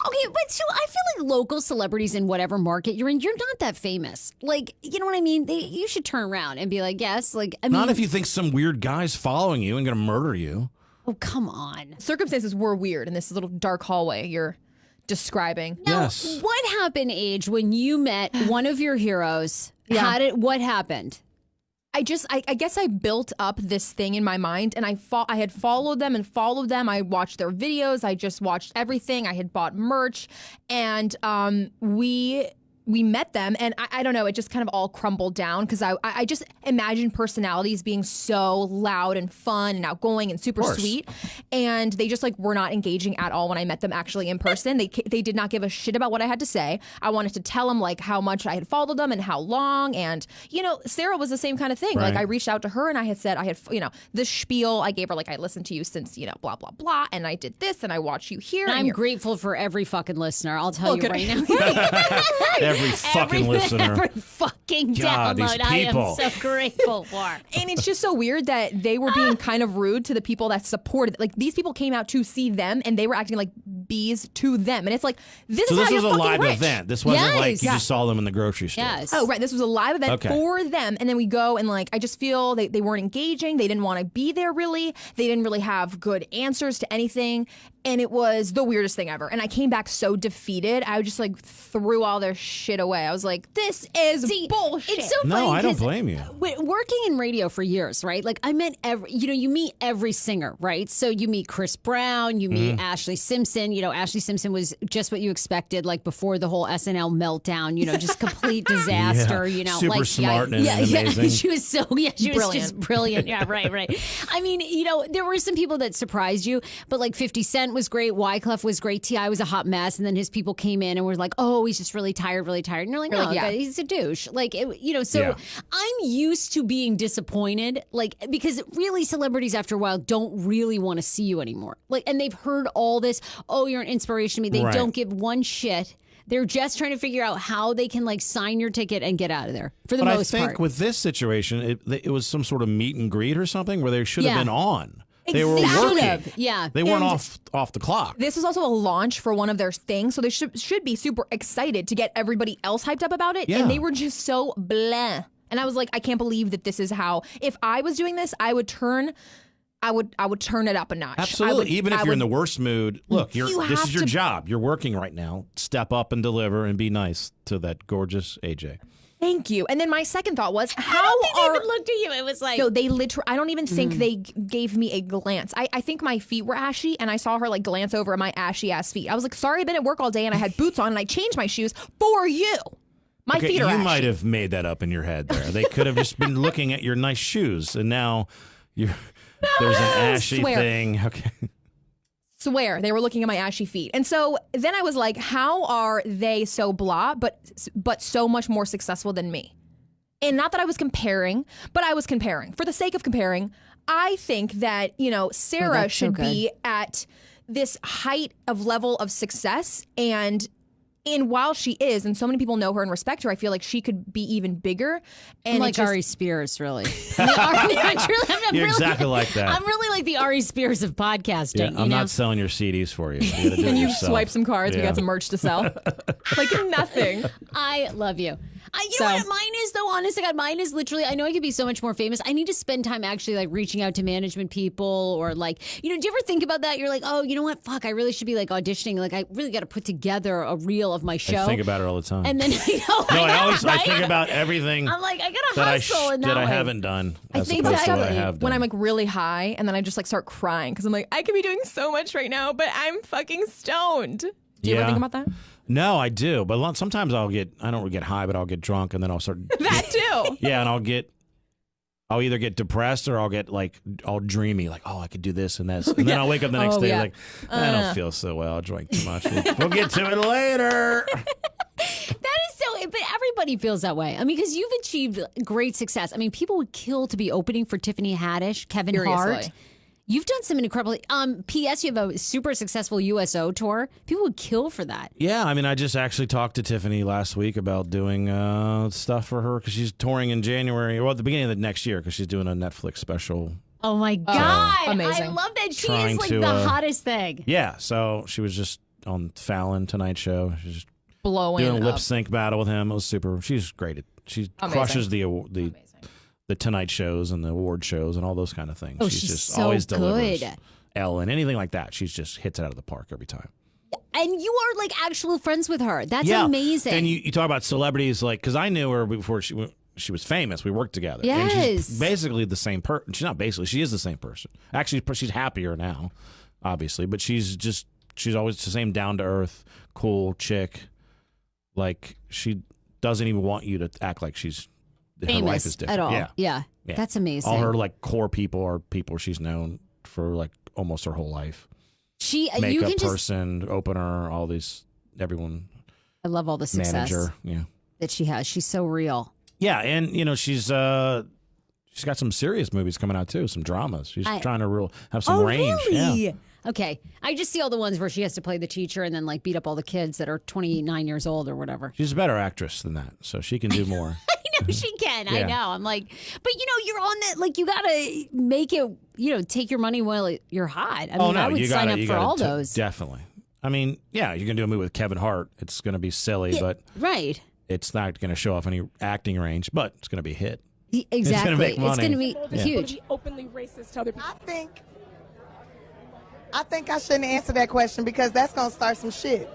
A: Okay, but so I feel like local celebrities in whatever market you're in, you're not that famous. Like, you know what I mean? You should turn around and be like, yes. Like, I mean,
B: Not if you think some weird guy's following you and going to murder you.
A: oh, come on.
C: Circumstances were weird in this little dark hallway you're describing.
A: Now,
B: Yes.
A: what happened, Age, when you met one of your heroes?
C: Yeah.
A: What happened?
C: I guess I built up this thing in my mind, and I had followed them. I watched their videos. I just watched everything. I had bought merch, and we met them, and I don't know, it just kind of all crumbled down, because I just imagined personalities being so loud and fun and outgoing and super sweet, and they just like were not engaging at all when I met them actually in person. They did not give a shit about what I had to say. I wanted to tell them like how much I had followed them and how long, and Sarah was the same kind of thing.
B: Right.
C: Like I reached out to her and I had said the spiel. I gave her like, I listened to you since blah blah blah, and I did this and I watched you here.
A: And I'm
C: you're
A: grateful for every fucking listener. I'll tell you right now.
B: Every fucking listener.
A: Every fucking
B: God, these
A: download I am
B: people.
A: so grateful for.
C: And it's just so weird that they were being kind of rude to the people that supported. Like, these people came out to see them, and they were acting like bees to them. And it's like,
B: So this was a live event. This wasn't like you
A: Yes.
B: just saw them in the grocery store.
A: Yes.
C: Oh, right. This was a live event
B: Okay.
C: for them. And then we go and like, I just feel they weren't engaging. They didn't want to be there really. They didn't really have good answers to anything. And it was the weirdest thing ever. And I came back so defeated. I just like threw all their shit away. I was like, this is bullshit.
A: It's so funny.
B: No, I don't
A: 'cause
B: blame you.
A: Working in radio for years, right? Like I met you meet every singer, right? So you meet Chris Brown, you meet Ashley Simpson. Ashley Simpson was just what you expected, like before the whole SNL meltdown. Just complete disaster.
B: Yeah. Super smart and
A: yeah,
B: amazing.
A: she was she was
C: Brilliant.
A: just brilliant. Yeah, right. I mean, there were some people that surprised you, but like 50 Cent was great, Wyclef was great, T.I. was a hot mess, and then his people came in and were like, oh, he's just really tired. And you're like, no,
C: yeah.
A: he's a douche. Like, so
B: Yeah.
A: I'm used to being disappointed, like, because really celebrities after a while don't really want to see you anymore. Like, and they've heard all this, oh, you're an inspiration to me. They
B: Right.
A: don't give one shit. They're just trying to figure out how they can like sign your ticket and get out of there for the
B: But
A: most
B: I think
A: part.
B: with this situation, it was some sort of meet and greet or something where they should have
A: Yeah.
B: been on. They were
C: Exactly.
B: working.
A: Yeah.
B: They weren't
C: And-
B: off the clock.
C: This was also a launch for one of their things, so they should be super excited to get everybody else hyped up about it.
B: Yeah.
C: And they were just so blah. And I was like, I can't believe that this is how. If I was doing this, I would turn it up a notch.
B: Absolutely. Even if you're in the worst mood, look, this
C: have
B: is your
C: to-
B: job. You're working right now. Step up and deliver and be nice to that gorgeous AJ.
C: Thank you. And then my second thought was,
A: I
C: how
A: don't think they
C: are
A: even looked at you. It was like,
C: no, they literally. I don't even think they gave me a glance. I think my feet were ashy, and I saw her like glance over at my ashy ass feet. I was like, sorry, I've been at work all day, and I had boots on, and I changed my shoes for you. My feet are
B: you
C: ashy.
B: might have made that up in your head there. They could have just been looking at your nice shoes, and now there's an ashy
C: Swear.
B: thing. Okay.
C: Swear they were looking at my ashy feet. And so then I was like, how are they so blah, but so much more successful than me? And not that I was comparing, but I was comparing. For the sake of comparing, I think that, Sarah should be at this height of level of success. And while she is, and so many people know her and respect her, I feel like she could be even bigger. And
A: like Ari Spears, really.
B: You're exactly like that.
A: I'm really like the Ari Spears of podcasting.
B: Yeah, I'm not selling your CDs for you. You gotta do it
C: Can you
B: yourself.
C: swipe some cards? We got some merch to sell. Like nothing.
A: I love you. You know what mine is, though? Honest to God, mine is literally, I know I could be so much more famous. I need to spend time actually like reaching out to management people or like, do you ever think about that? You're like, oh, you know what? Fuck, I really should be like auditioning. Like, I really got to put together a reel of my show.
B: I think about it all the time.
A: And then,
B: I think about everything.
A: I'm like, I got to hustle in that way.
B: I haven't done.
C: I think
B: what I have done.
C: When I'm like really high and then I just like start crying because I'm like, I could be doing so much right now, but I'm fucking stoned. Do you ever think about that?
B: No, I do, but sometimes I don't get high, but I'll get drunk and then I'll start.
C: That too.
B: Yeah, and I'll either get depressed or I'll get like all dreamy, like, oh, I could do this and this, and then I'll wake up the next day like, I don't feel so well. I drank too much. We'll get to it later.
A: That is so, but everybody feels that way. I mean, because you've achieved great success. I mean, people would kill to be opening for Tiffany Haddish, Kevin Hart. You've done some incredible. P.S. You have a super successful USO tour. People would kill for that.
B: Yeah, I mean, I just actually talked to Tiffany last week about doing stuff for her because she's touring in January, or at the beginning of the next year, because she's doing a Netflix special.
A: Oh my God!
C: Amazing!
A: I love that. She is like the hottest thing.
B: Yeah, so she was just on Fallon Tonight Show. She's just
C: blowing
B: doing a lip
C: up.
B: sync battle with him. It was super. She's great. She crushes the Tonight shows and the award shows and all those kind of things.
A: Oh,
B: she's just
A: so
B: always delivers.
A: good.
B: Ellen, anything like that, she's just hits it out of the park every time.
A: And you are like actual friends with her. That's amazing.
B: And you talk about celebrities, like, because I knew her before she was famous. We worked together.
A: Yes.
B: And she's basically the same person. She's not basically. She is the same person. Actually, she's happier now, obviously. But she's always the same down-to-earth, cool chick. Like, she doesn't even want you to act like she's
A: famous
B: her life is different
A: at all. Yeah. That's amazing.
B: All her like core people are people she's known for like almost her whole life. Makeup person, opener, all these, everyone.
A: I love all the success
B: manager,
A: that she has. She's so real.
B: Yeah, and she's got some serious movies coming out too, some dramas. She's trying to have some range.
A: Really?
B: Yeah.
A: Okay, I just see all the ones where she has to play the teacher and then like beat up all the kids that are 29 years old or whatever.
B: She's a better actress than that, so she can do more.
A: I know she can. Yeah. I know. I'm like, but you're on that. Like, you gotta make it. Take your money while you're hot. I mean, I would sign up for all those.
B: Definitely. I mean, yeah, you can do a movie with Kevin Hart. It's going to be silly, but
A: right.
B: It's not going to show off any acting range, but it's going to be a hit.
A: Exactly.
B: It's going to make money.
A: It's going to be huge.
D: Be openly racist to other people. I think I shouldn't answer that question because that's going to start some shit.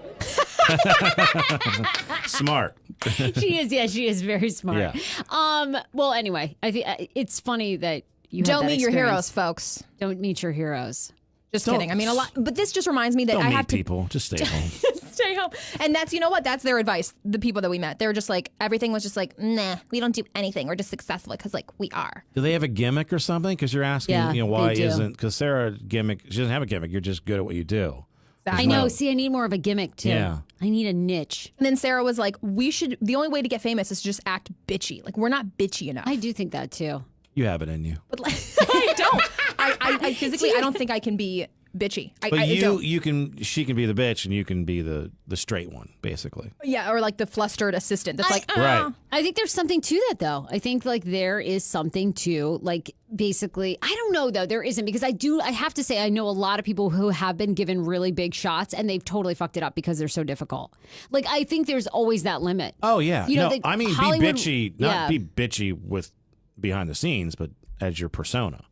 B: Smart.
A: She is. Yeah, she is very smart.
B: Yeah.
A: Well, anyway, I think it's funny that you
C: don't
A: had that
C: meet your
A: experience.
C: heroes, folks.
A: Don't meet your heroes.
C: Just kidding. I mean, a lot. But this just reminds me that
B: Don't
C: I
B: meet
C: have to
B: people. Just stay home.
C: stay home. And that's, that's their advice. The people that we met, they were just like, everything was just like, nah, we don't do anything. We're just successful because like we are.
B: Do they have a gimmick or something? Because you're asking, why
A: they do.
B: isn't? Because Sarah gimmick. She doesn't have a gimmick. You're just good at what you do.
A: I know. See, I need more of a gimmick too.
B: Yeah.
A: I need a niche.
C: And then Sarah was like, the only way to get famous is to just act bitchy. Like, we're not bitchy enough.
A: I do think that too.
B: You have it in you.
C: But like, I don't. I physically, I don't think I can be bitchy.
B: But she can be the bitch and you can be the straight one, basically.
C: Yeah, or like the flustered assistant that's like,
B: right.
A: I think there's something to that, though. I think like there is something to like basically. I don't know though. There isn't because I have to say I know a lot of people who have been given really big shots and they've totally fucked it up because they're so difficult. Like I think there's always that limit.
B: Oh yeah. I mean
A: Hollywood,
B: be bitchy, not be bitchy with behind the scenes, but as your persona.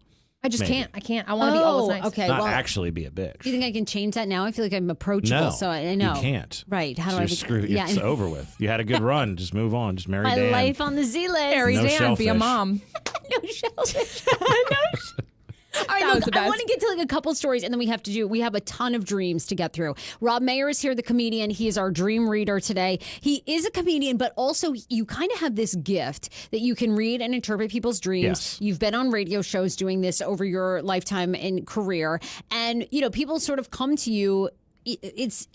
C: I just can't. I can't. I want to be always nice.
A: Okay.
B: Not actually be a bitch.
A: Do you think I can change that now? I feel like I'm approachable,
B: No,
A: so I know.
B: You can't.
A: Right. How do
B: You're
A: I
B: screwed.
A: Yeah.
B: It's over with. You had a good run. Just move on. Just marry
A: My
B: Dan.
A: life on the Z list.
C: Harry
B: No
C: Dan, be a
B: shellfish.
C: mom.
A: No shellfish. All right,
C: That was
A: look,
C: the
A: I
C: best.
A: want to get to like a couple stories, and then we have a ton of dreams to get through. Rob Maher is here, the comedian. He is our dream reader today. He is a comedian, but also you kind of have this gift that you can read and interpret people's dreams.
B: Yes.
A: You've been on radio shows doing this over your lifetime and career, and people sort of come to you. It's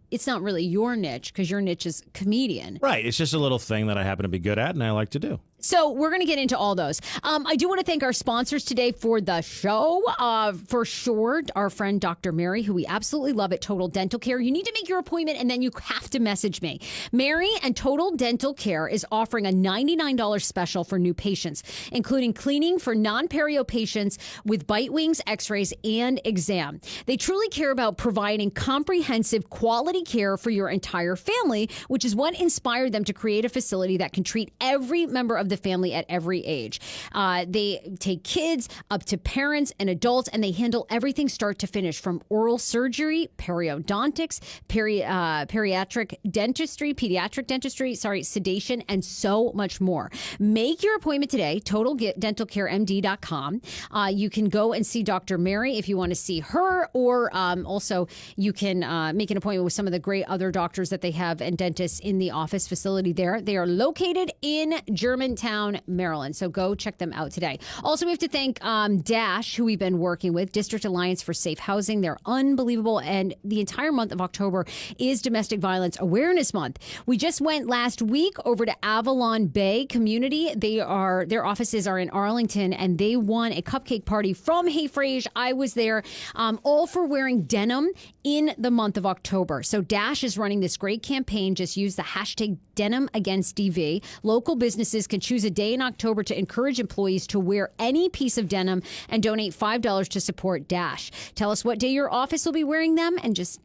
A: it's not really your niche because your niche is comedian.
B: Right. It's just a little thing that I happen to be good at and I like to do.
A: So we're going to get into all those. I do want to thank our sponsors today for the show. For sure, our friend Dr. Mary, who we absolutely love at Total Dental Care. You need to make your appointment and then you have to message me. Mary and Total Dental Care is offering a $99 special for new patients, including cleaning for non-perio patients with bite wings, x-rays, and exam. They truly care about providing comprehensive quality care for your entire family, which is what inspired them to create a facility that can treat every member of the family at every age. They take kids up to parents and adults, and they handle everything start to finish, from oral surgery, periodontics, pediatric dentistry, sedation, and so much more. Make your appointment today, totaldentalcaremd.com. You can go and see Dr. Mary if you want to see her, or also you can make an appointment with some of the great other doctors that they have and dentists in the office facility there. They are located in Germantown, Maryland. So go check them out today. Also, we have to thank Dash, who we've been working with, District Alliance for Safe Housing. They're unbelievable. And the entire month of October is Domestic Violence Awareness Month. We just went last week over to Avalon Bay Community. Their offices are in Arlington, and they won a cupcake party from Hey Frase. I was there, all for wearing denim in the month of October. So Dash is running this great campaign. Just use the hashtag Denim Against DV. Local businesses can choose a day in October to encourage employees to wear any piece of denim and donate $5 to support Dash. Tell us what day your office will be wearing them, and just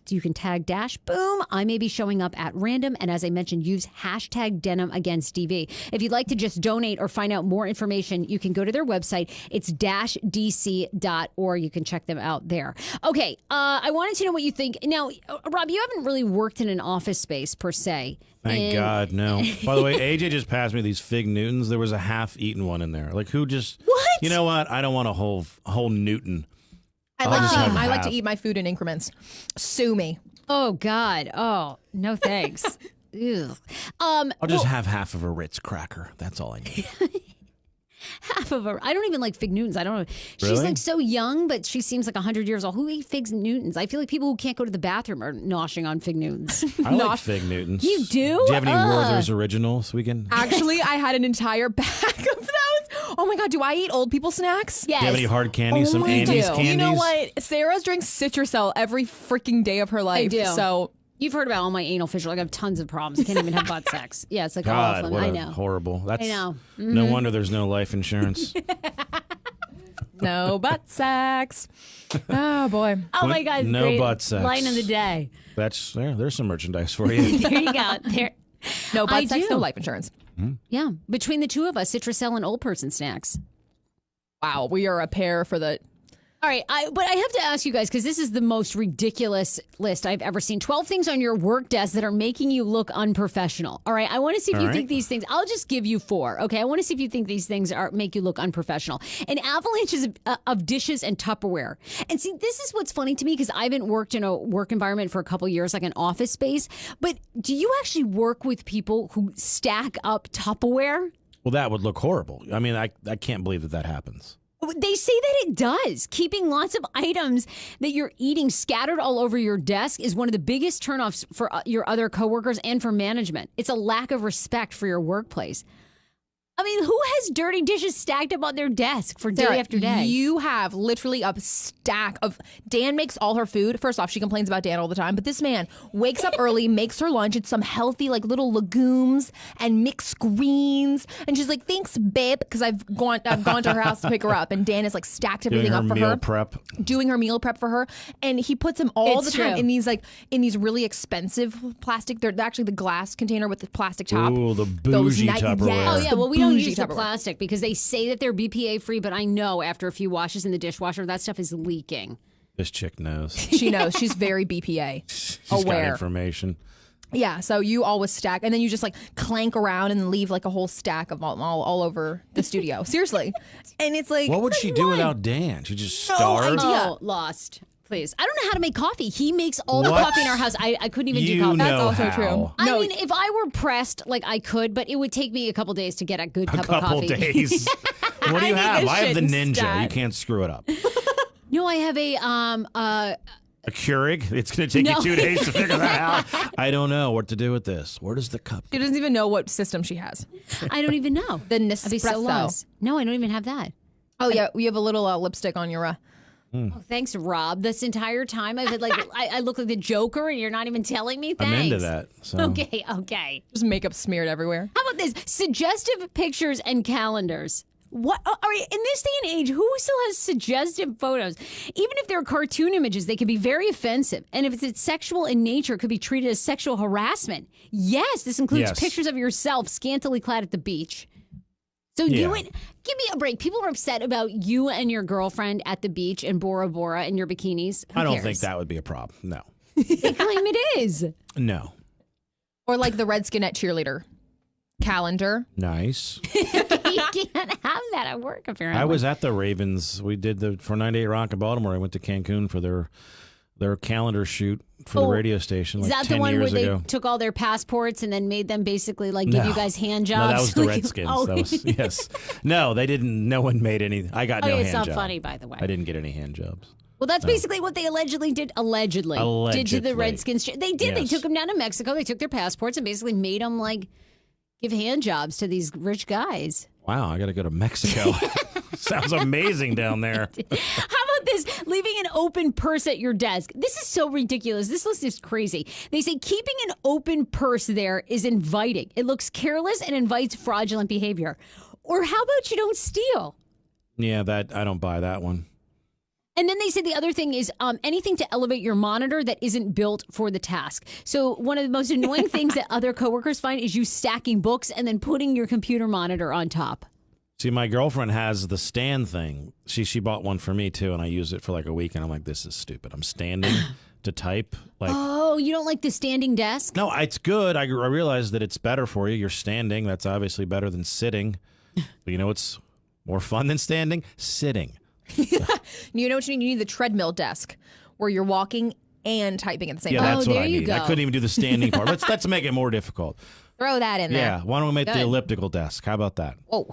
A: you can tag Dash. Boom. I may be showing up at random. And as I mentioned, use hashtag Denim Against DV. If you'd like to just donate or find out more information, you can go to their website. It's -dc.org. You can check them out there. Okay. I wanted to know what you think. Now, Rob, you haven't really worked in an office space per se.
B: Thank God, no. By the way, AJ just passed me these Fig Newtons. There was a half-eaten one in there. Like, who just...
A: What?
B: You know what? I don't want a whole Newton.
C: I like to eat my food in increments. Sue me.
A: Oh, God. Oh, no thanks. Ugh.
B: I'll just have half of a Ritz cracker. That's all I need.
A: Half of her. I don't even like Fig Newtons. I don't know. She's
B: Really?
A: like so young, but she seems like 100 years old. Who eat Fig Newtons? I feel like people who can't go to the bathroom are noshing on Fig Newtons.
B: I like Fig Newtons.
A: You do?
B: Do you have any Werther's Originals we can...
C: Actually, I had an entire bag of those. Oh my God, do I eat old people snacks?
A: Yes.
B: Do you have any hard candies? Some
C: I
B: Andes
C: do.
B: candies?
C: You know what? Sarah drinks Citrusel every freaking day of her life.
A: I do.
C: So
A: You've heard about all my anal fissure. Like, I have tons of problems. I can't even have butt sex. Yeah, it's like all
B: God,
A: of them.
B: what
A: I
B: a
A: know.
B: horrible. That's,
A: I know.
B: No wonder there's no life insurance.
C: no butt sex. Oh boy.
A: Oh my God.
B: No
A: great
B: butt sex.
A: Line of the day.
B: That's there's some merchandise for you.
A: There you go. There.
C: No
A: I
C: butt sex,
A: do.
C: no life insurance.
A: Yeah. Between the two of us, Citrusel and old person snacks.
C: Wow, we are a pair for the...
A: All right, but I have to ask you guys, because this is the most ridiculous list I've ever seen. 12 things on your work desk that are making you look unprofessional. All right, I want to see if you think these things... I'll just give you 4, okay? I want to see if you think these things make you look unprofessional. An avalanche of dishes and Tupperware. And see, this is what's funny to me, because I haven't worked in a work environment for a couple years, like an office space. But do you actually work with people who stack up Tupperware?
B: Well, that would look horrible. I mean, I can't believe that happens.
A: They say that it does. Keeping lots of items that you're eating scattered all over your desk is one of the biggest turnoffs for your other coworkers and for management. It's a lack of respect for your workplace. I mean, who has dirty dishes stacked up on their desk for day after day?
C: You have literally a stack of... Dan makes all her food. First off, she complains about Dan all the time, but this man wakes up early, makes her lunch. It's some healthy, like, little legumes and mixed greens. And she's like, thanks, babe, because I've gone to her house to pick her up. And Dan has, like, stacked everything up for her. Doing her meal prep for her. And he puts them all the time in these really expensive plastic... They're actually the glass container with the plastic top.
B: Ooh, the bougie Tupperware.
C: Yes,
A: Oh, yeah, well, we don't use the
C: Tupperware.
A: plastic because they say that they're BPA free, but I know after a few washes in the dishwasher, that stuff is leaking.
B: This chick knows.
C: She knows. She's very BPA
B: She's
C: aware.
B: got information.
C: Yeah, so you always stack, and then you just like clank around and leave like a whole stack of all over the studio. Seriously, and it's like,
B: What would she do without Dan? She just starve?
A: Oh, lost. Please. I don't know how to make coffee. He makes all the
B: What?
A: coffee in our house. I couldn't even do
B: You
A: coffee.
B: know
C: That's also
B: how.
C: true.
A: I mean, if I were pressed, like I could, but it would take me a couple days to get a good cup of
B: Couple
A: coffee.
B: days. What do you
C: I need
B: have?
C: this
B: I have
C: shit
B: the Ninja.
C: instead.
B: You can't screw it up.
A: No, I have
B: A Keurig? It's going to take
A: No.
B: you 2 days to figure that out. I don't know what to do with this. Where does the cup
C: she doesn't even know what system she has.
A: I don't even know.
C: The
A: I'd be so
C: Nespresso.
A: lost. No, I don't even have that.
C: Oh yeah, you have a little lipstick on your.
A: Oh, thanks, Rob. This entire time I've had like I look like the Joker, and you're not even telling me. Thanks.
B: I'm into that. So.
A: Okay.
C: Just makeup smeared everywhere.
A: How about this? Suggestive pictures and calendars. What? All right, in this day and age, who still has suggestive photos? Even if they're cartoon images, they can be very offensive. And if it's sexual in nature, it could be treated as sexual harassment. Yes, this includes
B: Yes.
A: pictures of yourself scantily clad at the beach. So
B: Yeah.
A: you and give me a break. People are upset about you and your girlfriend at the beach in Bora Bora in your bikinis. Who
B: I don't
A: cares?
B: think that would be a problem. No.
A: They claim it is.
B: No.
C: Or like the Redskinette cheerleader calendar.
B: Nice.
A: You can't have that at work, apparently.
B: I was at the Ravens. We did for 98 Rock in Baltimore. I went to Cancun for their calendar shoot for the radio station
A: Is
B: like
A: that
B: 10
A: the one where
B: years
A: they
B: ago.
A: took all their passports and then made them basically like give you guys hand jobs?
B: No, that was the
A: Like,
B: Redskins.
A: oh.
B: That was, yes. No, they didn't. No one made any. I got no
A: Okay,
B: hand
A: it's not
B: job.
A: funny, by the way.
B: I didn't get any hand jobs.
A: Well, that's basically what they allegedly did. Allegedly did to
B: Allegedly.
A: the Redskins. They did. They
B: Yes.
A: took them down to Mexico. They took their passports and basically made them like give hand jobs to these rich guys.
B: Wow, I got to go to Mexico. Sounds amazing down there.
A: How about this? Leaving an open purse at your desk. This is so ridiculous. This list is crazy. They say keeping an open purse there is inviting. It looks careless and invites fraudulent behavior. Or how about you don't steal?
B: Yeah, that I don't buy that one.
A: And then they say the other thing is anything to elevate your monitor that isn't built for the task. So one of the most annoying things that other coworkers find is you stacking books and then putting your computer monitor on top.
B: See, my girlfriend has the stand thing. She bought one for me too, and I used it for like a week, and I'm like, this is stupid. I'm standing to type. Like,
A: Oh, you don't like the standing desk?
B: no, it's good. I realize that it's better for you. You're standing. That's obviously better than sitting. But you know what's more fun than standing? Sitting.
C: You know what you need? You need the treadmill desk where you're walking and typing at the same
B: Yeah,
C: time.
B: that's what
A: there
B: I
A: you
B: need.
A: go.
B: I couldn't even do the standing part. Let's make it more difficult.
C: Throw that in there.
B: Yeah, why don't we make the
C: Good.
B: elliptical desk? How about that?
C: Oh,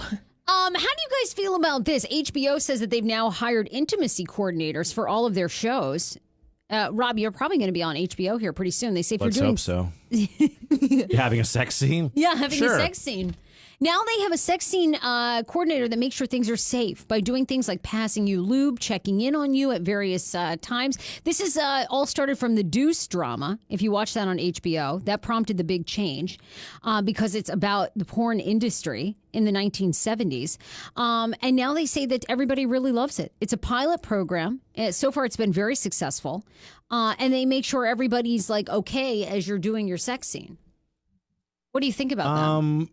A: How do you guys feel about this? HBO says that they've now hired intimacy coordinators for all of their shows. Rob, you're probably going to be on HBO here pretty soon. They say if
B: Let's
A: you're doing
B: hope so. You having a sex scene?
A: Yeah, having
B: Sure.
A: a sex scene. Now they have a sex scene coordinator that makes sure things are safe by doing things like passing you lube, checking in on you at various times. This is all started from the Deuce drama. If you watch that on HBO, that prompted the big change because it's about the porn industry in the 1970s. And now they say that everybody really loves it. It's a pilot program. So far, it's been very successful. And they make sure everybody's like okay as you're doing your sex scene. What do you think about that?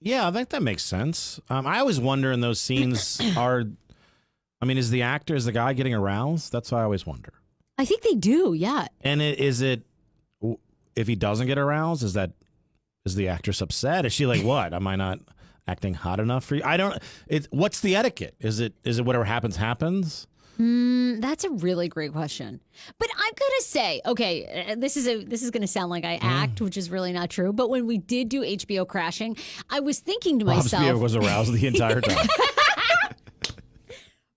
B: Yeah, I think that makes sense. I always wonder in those scenes is the guy getting aroused? That's what I always wonder.
A: I think they do, yeah.
B: And is it if he doesn't get aroused, is the actress upset? Is she like, what? Am I not acting hot enough for you? What's the etiquette? Is it whatever happens?
A: That's a really great question. But I've got to say, okay, this is going to sound like I act, which is really not true. But when we did do HBO Crashing, I was thinking to
B: Rob
A: myself,
B: Spiegel was aroused the entire time.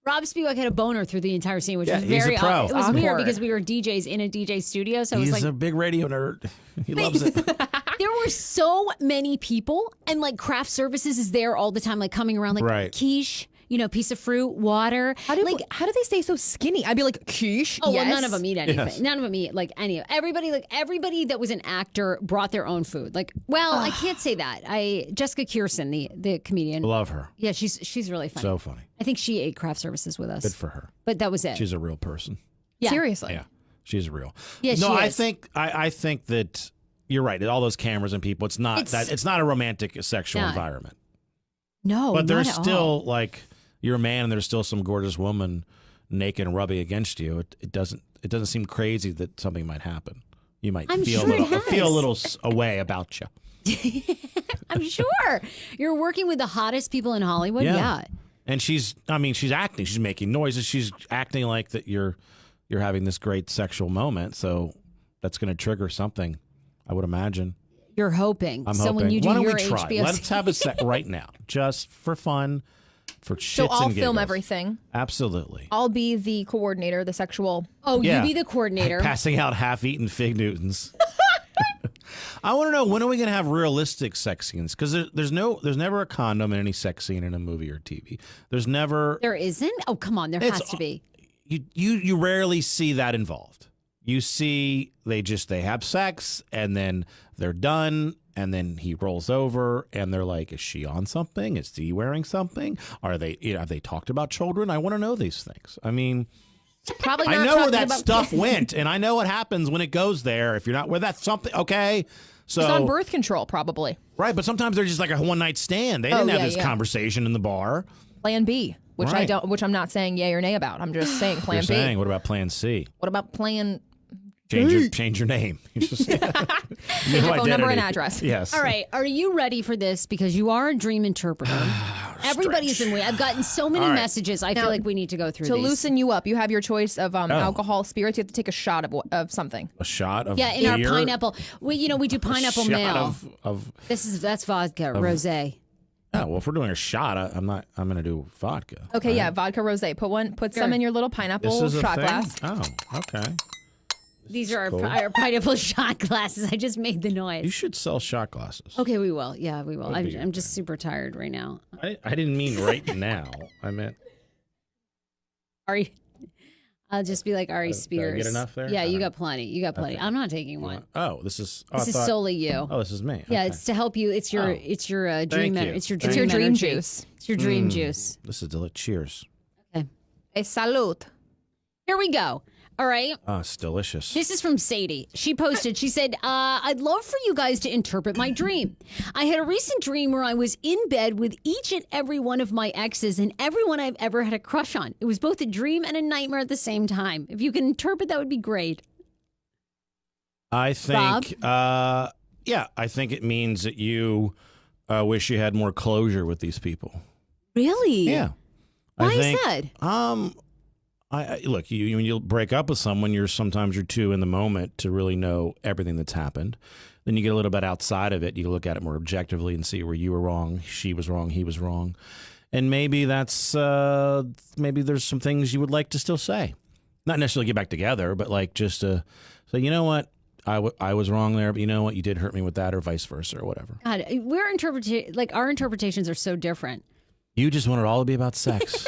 A: Rob Spiegel had a boner through the entire scene, which was
B: he's a
A: very
B: pro.
A: It was
C: Awkward.
A: weird because we were DJs in a DJ studio, so I was
B: He's
A: like,
B: a big radio nerd. He loves it.
A: there were so many people, and like craft services is there all the time, like coming around, like
B: Right.
A: quiche, piece of fruit, water.
C: how do they stay so skinny? I'd be like, quiche.
A: Oh,
C: yes.
A: well, none of them eat anything.
B: Yes.
A: None of them eat like any of everybody that was an actor brought their own food. Like, well, I can't say that. Jessica Kirsten, the comedian.
B: Love her.
A: Yeah, she's really funny.
B: So funny.
A: I think she ate craft services with us.
B: Good for her.
A: But that was it.
B: She's a real person.
A: Yeah.
C: Seriously.
B: Yeah, she's real.
A: Yeah,
B: no,
A: she
B: I
A: is.
B: think that you're right. All those cameras and people, it's not a romantic sexual
A: No.
B: environment.
A: No,
B: But there's
A: not at
B: still
A: all.
B: like you're a man, and there's still some gorgeous woman naked and rubbing against you. It doesn't seem crazy that something might happen. you might
A: I'm
B: feel
A: sure it
B: a
A: has.
B: little away about you.
A: I'm sure. You're working with the hottest people in Hollywood. Yeah.
B: And she's acting. She's making noises. She's acting like that you're having this great sexual moment. So that's going to trigger something, I would imagine.
A: You're hoping.
B: I'm
A: so
B: hoping.
A: when you do
B: Why don't
A: your
B: we try?
A: HBO
B: Let's have a set right now, just for fun, for shits
C: So I'll
B: and
C: film
B: giggles.
C: everything.
B: Absolutely.
C: I'll be the coordinator, the sexual.
A: Oh,
B: Yeah.
A: you be the coordinator.
B: Passing out half-eaten Fig Newtons. I want to know, when are we going to have realistic sex scenes? Because there's never a condom in any sex scene in a movie or TV. There's never.
A: There isn't? Oh, come on. There has to be.
B: You rarely see that involved. You see they have sex and then they're done and then he rolls over and they're like, is she on something? Is he wearing something? Have they talked about children? I want to know these things. I mean,
A: Probably not
B: I know where
A: talking
B: that
A: about
B: stuff went, and I know what happens when it goes there. If you're not where that's something, okay. So
C: She's on birth control, probably.
B: right, but sometimes they're just like a one-night stand. They didn't have this conversation in the bar.
C: Plan B, which
B: Right.
C: which I'm not saying yay or nay about. I'm just saying Plan
B: You're
C: B.
B: saying, what about Plan C?
C: What about Plan?
B: Change your name. You just-
C: Change your phone number and address.
B: Yes.
A: All right. Are you ready for this? Because you are a dream interpreter. Everybody's been waiting. I've gotten so many messages. I feel like we need to go through
C: To
A: these.
C: loosen you up, you have your choice of alcohol, spirits. You have to take a shot of something.
B: A shot of
A: Yeah, in our
B: beer?
A: pineapple. We do pineapple
B: shot
A: mail.
B: of
A: That's vodka, rosé.
B: oh, well, if we're doing a shot, I'm going to do vodka.
C: Okay, yeah, vodka rosé. Put some in your little pineapple
B: This is a
C: shot
B: thing?
C: glass.
B: Oh, okay.
A: These are
B: cool.
A: our pineapple shot glasses. I just made the
B: You
A: noise.
B: should sell shot glasses.
A: Okay, we will. Yeah, we will.
B: That'd be
A: I'm just super tired right now.
B: I didn't mean right now. I meant.
A: Ari, I'll just be like Ari
B: Did I
A: Spears.
B: get enough there?
A: Yeah,
B: I
A: you
B: don't-
A: got plenty. You got plenty. I'm not taking one.
B: Oh, this is. Oh,
A: This is solely you.
B: Oh, this is me.
A: Yeah,
B: Okay.
A: it's to help you. It's your
B: Oh.
A: it's your dream.
B: Thank you.
A: It's your
B: Thank
A: dream.
C: It's your dream
A: energy.
C: juice.
A: It's your dream juice.
B: This is delicious. Cheers.
A: Okay,
C: Salud.
A: here we go. All right.
B: Oh, it's delicious.
A: This is from Sadie. She posted, she said, I'd love for you guys to interpret my dream. I had a recent dream where I was in bed with each and every one of my exes and everyone I've ever had a crush on. It was both a dream and a nightmare at the same time. If you can interpret, that would be great.
B: I think. Yeah, I think it means that you wish you had more closure with these people.
A: Really?
B: Yeah.
A: Why
B: I think,
A: is that?
B: I look, when you break up with someone, sometimes you're too in the moment to really know everything that's happened. Then you get a little bit outside of it. You look at it more objectively and see where you were wrong, she was wrong, he was wrong, and maybe that's maybe there's some things you would like to still say, not necessarily get back together, but like just to say, you know what, I was wrong there, but you know what, you did hurt me with that, or vice versa, or whatever.
A: God, our interpretations are so different.
B: You just want it all to be about sex.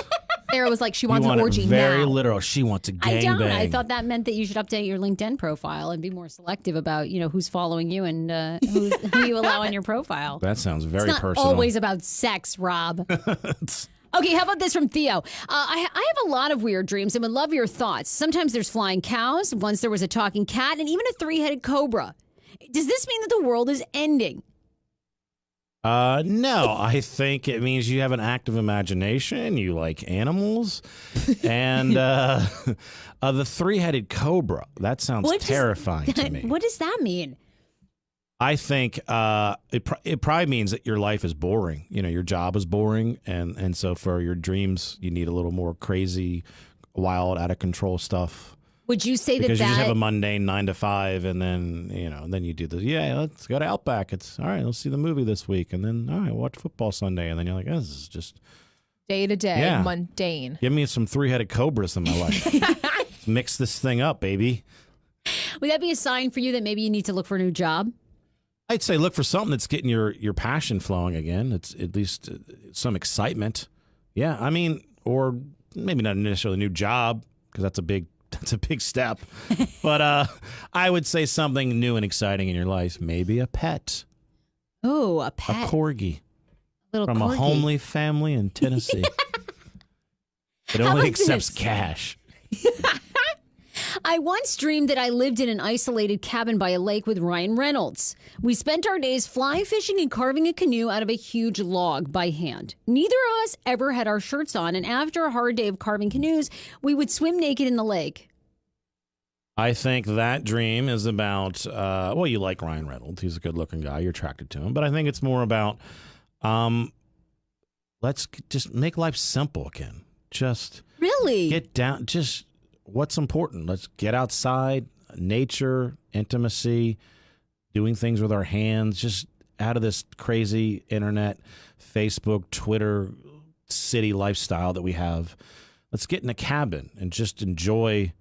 C: Sarah was like, she
B: You
C: wants
B: want
C: an
B: it
C: orgy
B: very
C: now.
B: literal. She wants a
A: I
B: gangbang.
A: don't. I thought that meant that you should update your LinkedIn profile and be more selective about, who's following you and who you allow on your profile.
B: That sounds very
A: It's not
B: personal.
A: always about sex, Rob. Okay, how about this from Theo? I have a lot of weird dreams and would love your thoughts. Sometimes there's flying cows. Once there was a talking cat and even a 3-headed cobra. Does this mean that the world is ending?
B: No, I think it means you have an active imagination. You like animals, and the 3-headed cobra. That sounds terrifying to me.
A: What does that mean?
B: I think it probably means that your life is boring. Your job is boring, and so for your dreams, you need a little more crazy, wild, out of control stuff.
A: Would you say
B: Because
A: that
B: you just have a mundane 9 to 5, and then then you do this. Yeah, let's go to Outback. It's all right. Let's see the movie this week, and then all right, watch football Sunday, and then you're like, oh, this is just
C: Day to day,
B: Yeah.
C: mundane.
B: give me some 3-headed cobras in my life. Mix this thing up, baby.
A: would that be a sign for you that maybe you need to look for a new job?
B: I'd say look for something that's getting your passion flowing again. It's at least some excitement. Yeah, I mean, or maybe not necessarily a new job, because that's a big step. But I would say something new and exciting in your life. Maybe a pet,
A: Oh, a
B: a
A: pet.
B: corgi
A: Little
B: from
A: corgi.
B: a homely family in Tennessee. It only
A: about
B: accepts
A: this?
B: cash.
A: I once dreamed that I lived in an isolated cabin by a lake with Ryan Reynolds. We spent our days fly fishing and carving a canoe out of a huge log by hand. Neither of us ever had our shirts on, and after a hard day of carving canoes, we would swim naked in the lake.
B: I think that dream is about, well, you like Ryan Reynolds. He's a good-looking guy. You're attracted to him. But I think it's more about, let's just make life simple again. Just
A: Really?
B: get down. Just what's important. Let's get outside, nature, intimacy, doing things with our hands, just out of this crazy internet, Facebook, Twitter, city lifestyle that we have. Let's get in a cabin and just enjoy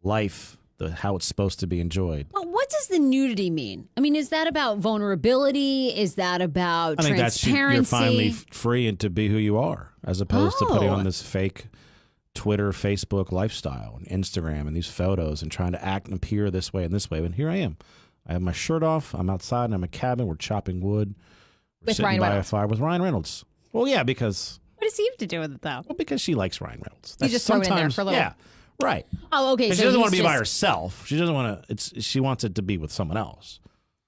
B: life, how it's supposed to be enjoyed.
A: Well, what does the nudity mean? I mean, is that about vulnerability? Is that about
B: I think
A: transparency?
B: you're finally free and to be who you are, as opposed to putting
A: Oh.
B: on this fake Twitter, Facebook lifestyle and Instagram and these photos and trying to act and appear this way and this way. But here I am. I have my shirt off. I'm outside in my cabin. We're chopping wood. We're
C: With
B: sitting
C: Ryan
B: by
C: Reynolds.
B: a fire with Ryan Reynolds. Well, yeah, because
A: What does he have to do with it, though?
B: because she likes Ryan Reynolds.
C: You just throw it in there for a little-
B: Yeah, right.
A: Oh, okay.
B: And
A: So
B: she doesn't
A: he's
B: want to be by
A: just-
B: herself. She doesn't want to. She wants it to be with someone else.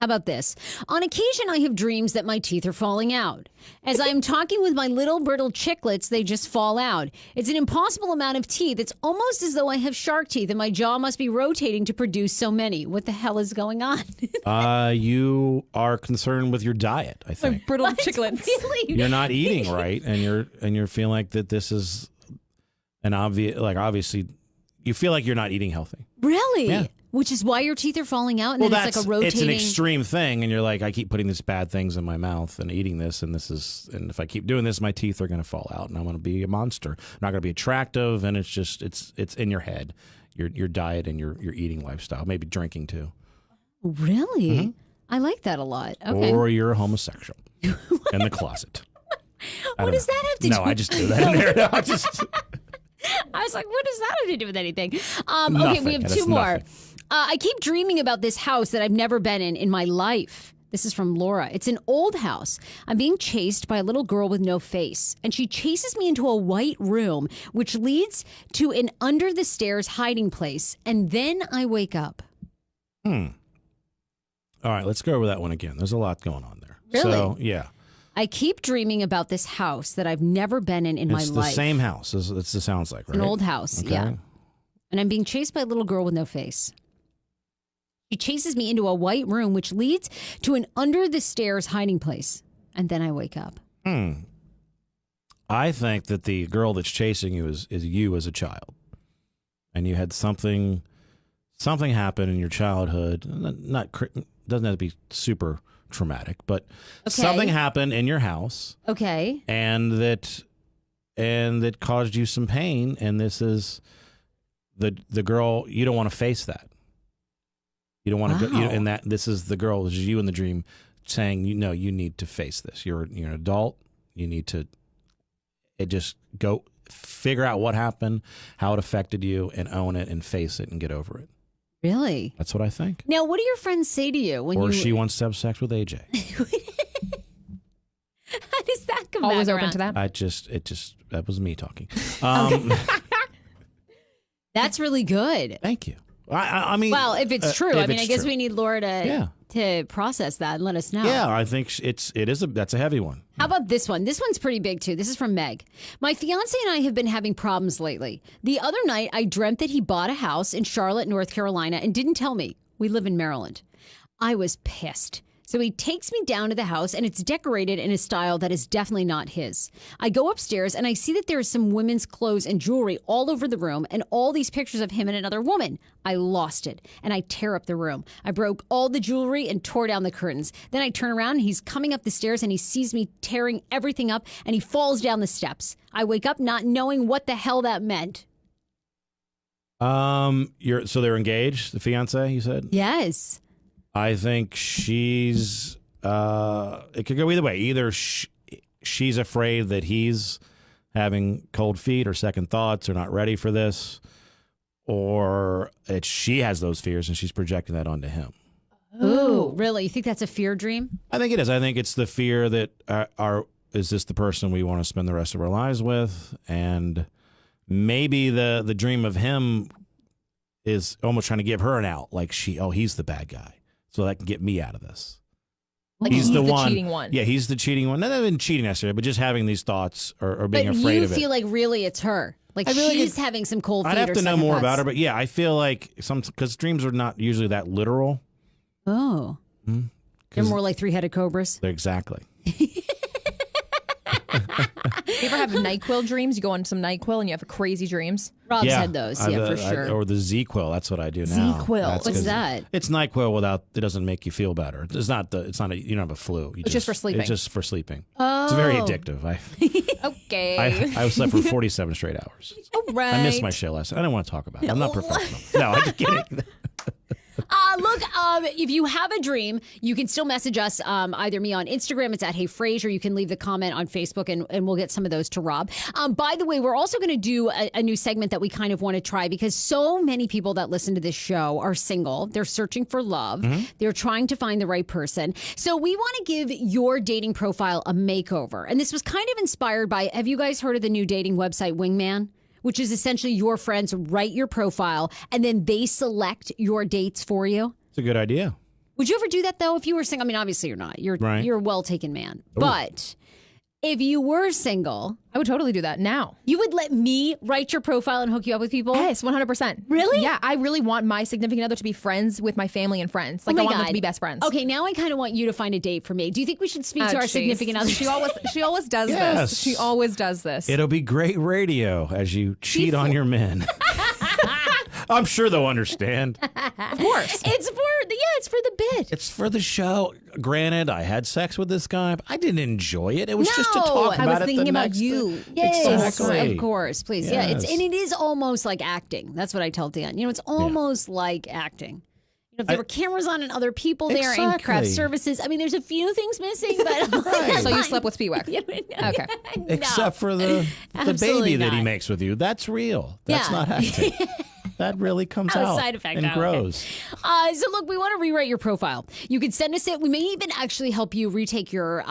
A: How about this? On occasion, I have dreams that my teeth are falling out. As I am talking with my little brittle chiclets, they just fall out. It's an impossible amount of teeth. It's almost as though I have shark teeth and my jaw must be rotating to produce so many. What the hell is going on?
B: You are concerned with your diet, I think.
C: Like brittle chiclets.
A: Really?
B: You're not eating right, and you're feeling like that this is an obvious, like obviously, you feel like you're not eating healthy.
A: Really?
B: Yeah.
A: Which is why your teeth are falling out, and then it's like a rotating.
B: it's an extreme thing, and you're like, I keep putting these bad things in my mouth and eating this, and if I keep doing this, my teeth are going to fall out, and I'm going to be a monster. I'm not going to be attractive, and it's just it's in your head, your diet and your eating lifestyle, maybe drinking too,
A: Really? I like that a lot. Okay.
B: or you're a homosexual in the closet.
A: What does that have to do?
B: No, I just do that in there. No, I just
A: I was like, what does that have to do with anything? Okay,
B: Nothing.
A: we have
B: It
A: two
B: has
A: more.
B: nothing.
A: I keep dreaming about this house that I've never been in my life. This is from Laura. It's an old house. I'm being chased by a little girl with no face, and she chases me into a white room, which leads to an under the stairs hiding place, and then I wake up.
B: All right, let's go over that one again. There's a lot going on there.
A: Really?
B: So, yeah.
A: I keep dreaming about this house that I've never been in my
B: It's the
A: life.
B: same house, as it sounds like, right?
A: An old house,
B: Okay.
A: yeah. And I'm being chased by a little girl with no face. She chases me into a white room, which leads to an under the stairs hiding place. And then I wake up.
B: I think that the girl that's chasing you is you as a child. And you had something happen in your childhood. Doesn't have to be super traumatic, but
A: Okay.
B: something happened in your house
A: Okay.
B: and that caused you some pain, and this is the girl. You don't want to face that. You don't want to go.
A: Wow.
B: And that this is the girl. This is you in the dream, saying, you need to face this. You're an adult. You need to. Just go figure out what happened, how it affected you, and own it and face it and get over it.
A: Really?
B: That's what I think.
A: Now, what do your friends say to you when
B: Or
A: you...
B: she wants to have sex with AJ.
A: How does that come
C: Always
A: back
C: open
A: around?
C: to that.
B: That was me talking.
A: That's really good.
B: Thank you. I mean,
A: Well, if it's true,
B: if
A: I mean, I
B: it's
A: guess
B: true.
A: we need Laura
B: Yeah.
A: to process that and let us know.
B: Yeah, I think that's a heavy one.
A: How about this one? This one's pretty big too. This is from Meg. My fiance and I have been having problems lately. The other night, I dreamt that he bought a house in Charlotte, North Carolina, and didn't tell me. We live in Maryland. I was pissed. So he takes me down to the house, and it's decorated in a style that is definitely not his. I go upstairs, and I see that there is some women's clothes and jewelry all over the room, and all these pictures of him and another woman. I lost it, and I tear up the room. I broke all the jewelry and tore down the curtains. Then I turn around, and he's coming up the stairs, and he sees me tearing everything up, and he falls down the steps. I wake up not knowing what the hell that meant.
B: So they're engaged, the fiance, you said?
A: Yes.
B: I think she's it could go either way. Either she's afraid that he's having cold feet or second thoughts or not ready for this, or she has those fears and she's projecting that onto him.
A: Ooh, really? You think that's a fear dream?
B: I think it is. I think it's the fear that is this the person we want to spend the rest of our lives with? And maybe the dream of him is almost trying to give her an out, like he's the bad guy, so that can get me out of this.
C: Like he's the cheating one.
B: Yeah, he's the cheating one. Not even cheating necessarily, but just having these thoughts or being
A: but
B: afraid
A: you
B: of it.
A: feel like really it's her. Like
B: I feel like
A: she's having some cold feet.
B: I'd have
A: or
B: to know
A: second
B: more
A: thoughts.
B: about her, but yeah, I feel like because dreams are not usually that literal.
A: Oh. They're more like three-headed cobras.
B: Exactly.
C: You ever have NyQuil dreams? You go on some NyQuil and you have crazy dreams.
A: Rob's had those, for sure.
B: Or the Z-Quil. That's what I do now.
C: Z-Quil.
A: What's that?
B: It's NyQuil without. It doesn't make you feel better. It's not. You don't have a flu.
C: It's just for sleeping.
B: It's just for sleeping. It's very addictive.
C: Okay.
B: I slept for 47 straight hours.
C: All right.
B: I missed my show last night. I don't want to talk about it. I'm not professional. No, I'm just kidding.
A: Look, if you have a dream, you can still message us, either me on Instagram, it's at Hey Fraser. You can leave the comment on Facebook, and we'll get some of those to Rob. By the way, we're also going to do a new segment that we kind of want to try because so many people that listen to this show are single. They're searching for love. They're trying to find the right person. So we want to give your dating profile a makeover. And this was kind of inspired by, have you guys heard of the new dating website, Wingman? Which is essentially your friends write your profile and then they select your dates for you.
B: It's a good idea.
A: Would you ever do that though if you were single? I mean, obviously you're not. You're a well-taken man. Ooh. But if you were single,
C: I would totally do that now.
A: You would let me write your profile and hook you up with people?
C: Yes, 100%.
A: Really?
C: Yeah, I really want my significant other to be friends with my family and friends. Like I want them to be best friends.
A: Okay, now I kind of want you to find a date for me. Do you think we should speak to our significant other?
C: She always does this. She always does this.
B: It'll be great radio as you cheat on your men. I'm sure they'll understand.
C: Of course.
A: It's for the bit.
B: It's for the show. Granted, I had sex with this guy, but I didn't enjoy it. It was just to talk about it.
C: I was thinking about you.
A: Yes,
B: exactly.
A: Of course, please.
B: Yes.
A: Yeah, and it is almost like acting. That's what I tell Dan. It's almost like acting. If there were cameras on and other people there and craft services, I mean, there's a few things missing, but
C: So you slept with Spiewak. Okay.
B: Except for the baby that he makes with you. That's real. That's not acting. That really comes out
A: side effect
B: and grows.
A: So look, we want to rewrite your profile. You can send us it. We may even actually help you retake your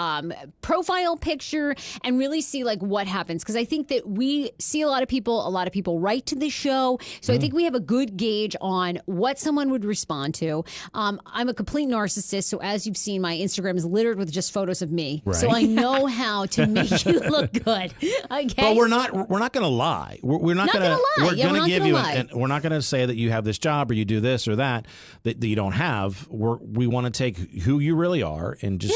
A: profile picture and really see like what happens. Because I think that we see a lot of people write to the show. So I think we have a good gauge on what someone would respond to. I'm a complete narcissist. So as you've seen, my Instagram is littered with just photos of me.
B: Right.
A: So I know how to make you look good. Okay.
B: But we're not going to lie. We're not going to lie. We're going to give you we're not going to say that you have this job or you do this or that you don't have. We want to take who you really are and just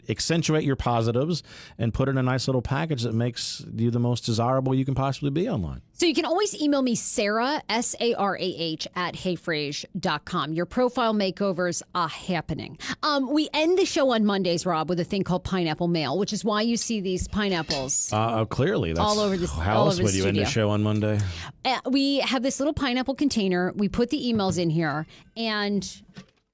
B: accentuate your positives and put in a nice little package that makes you the most desirable you can possibly be online.
A: So you can always email me, Sarah, SARAH, at heyfrase.com. Your profile makeovers are happening. We end the show on Mondays, Rob, with a thing called Pineapple Mail, which is why you see these pineapples.
B: Clearly. That's
A: all over this.
B: How else would you end the show on Monday?
A: We have this little pineapple container. We put the emails in here, and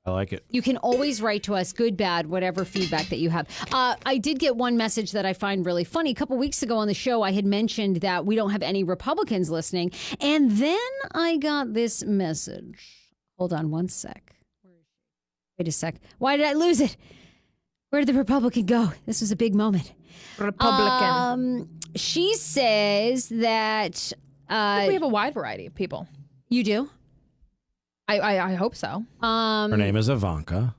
B: I like it.
A: You can always write to us, good, bad, whatever feedback that you have. I did get one message that I find really funny. A couple weeks ago on the show, I had mentioned that we don't have any Republicans listening. And then I got this message. Hold on one sec. Wait a sec. Why did I lose it? Where did the Republican go? This was a big moment.
C: Republican.
A: She says that...
C: we have a wide variety of people.
A: You do?
C: I hope so.
B: Her name is Ivanka.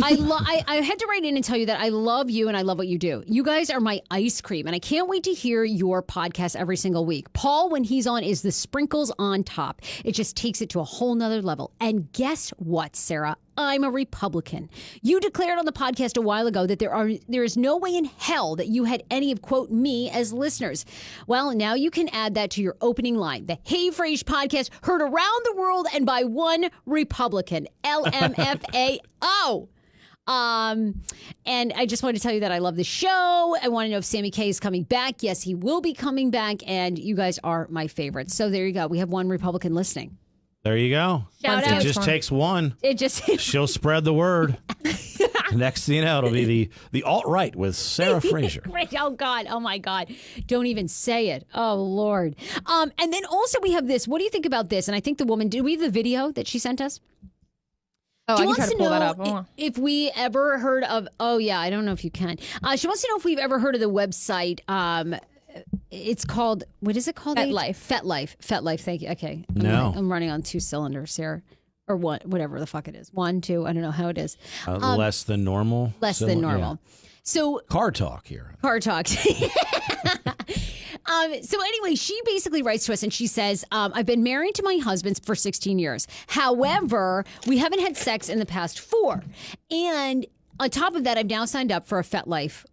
A: I had to write in and tell you that I love you and I love what you do. You guys are my ice cream, and I can't wait to hear your podcast every single week. Paul, when he's on, is the sprinkles on top. It just takes it to a whole nother level. And guess what, Sarah? I'm a Republican. You declared on the podcast a while ago that there is no way in hell that you had any of, quote, me as listeners. Well, now you can add that to your opening line. The Hey Frase podcast heard around the world and by one Republican. LMFAO. And I just wanted to tell you that I love the show. I want to know if Sammy K is coming back. Yes, he will be coming back, and you guys are my favorites. So there you go. We have one Republican listening.
B: There you go.
A: Shout out.
B: It just takes one. She'll spread the word. Next thing you know, it'll be the alt-right with Sarah Fraser.
A: Oh, God. Oh, my God. Don't even say it. Oh, Lord. And then also we have this. What do you think about this? And I think the woman, did we have the video that she sent us?
C: Oh, I can try to pull that up.
A: If we ever heard of, I don't know if you can. She wants to know if we've ever heard of the website. It's called, what is it called? FetLife. Thank you. Okay. I'm running on two cylinders here. Or whatever the fuck it is. 1, 2, I don't know how it is.
B: Less than normal.
A: Less than normal. Yeah. So
B: car talk here.
A: Car talk. So anyway, she basically writes to us and she says, I've been married to my husband for 16 years. However, we haven't had sex in the past 4. And on top of that, I've now signed up for a FetLife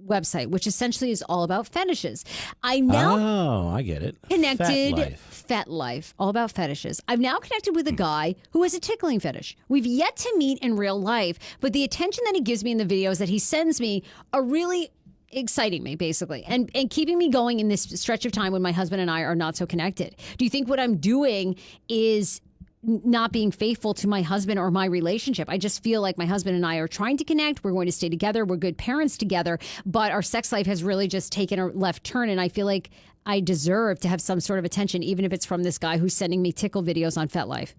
A: website, which essentially is all about fetishes. I now
B: I get it.
A: connected
B: FetLife.
A: FetLife, all about fetishes. I've now connected with a guy who has a tickling fetish. We've yet to meet in real life, but the attention that he gives me in the videos that he sends me are really exciting me, basically, and keeping me going in this stretch of time when my husband and I are not so connected. Do you think what I'm doing is not being faithful to my husband or my relationship? I just feel like my husband and I are trying to connect. We're going to stay together. We're good parents together. But our sex life has really just taken a left turn. And I feel like I deserve to have some sort of attention, even if it's from this guy who's sending me tickle videos on FetLife.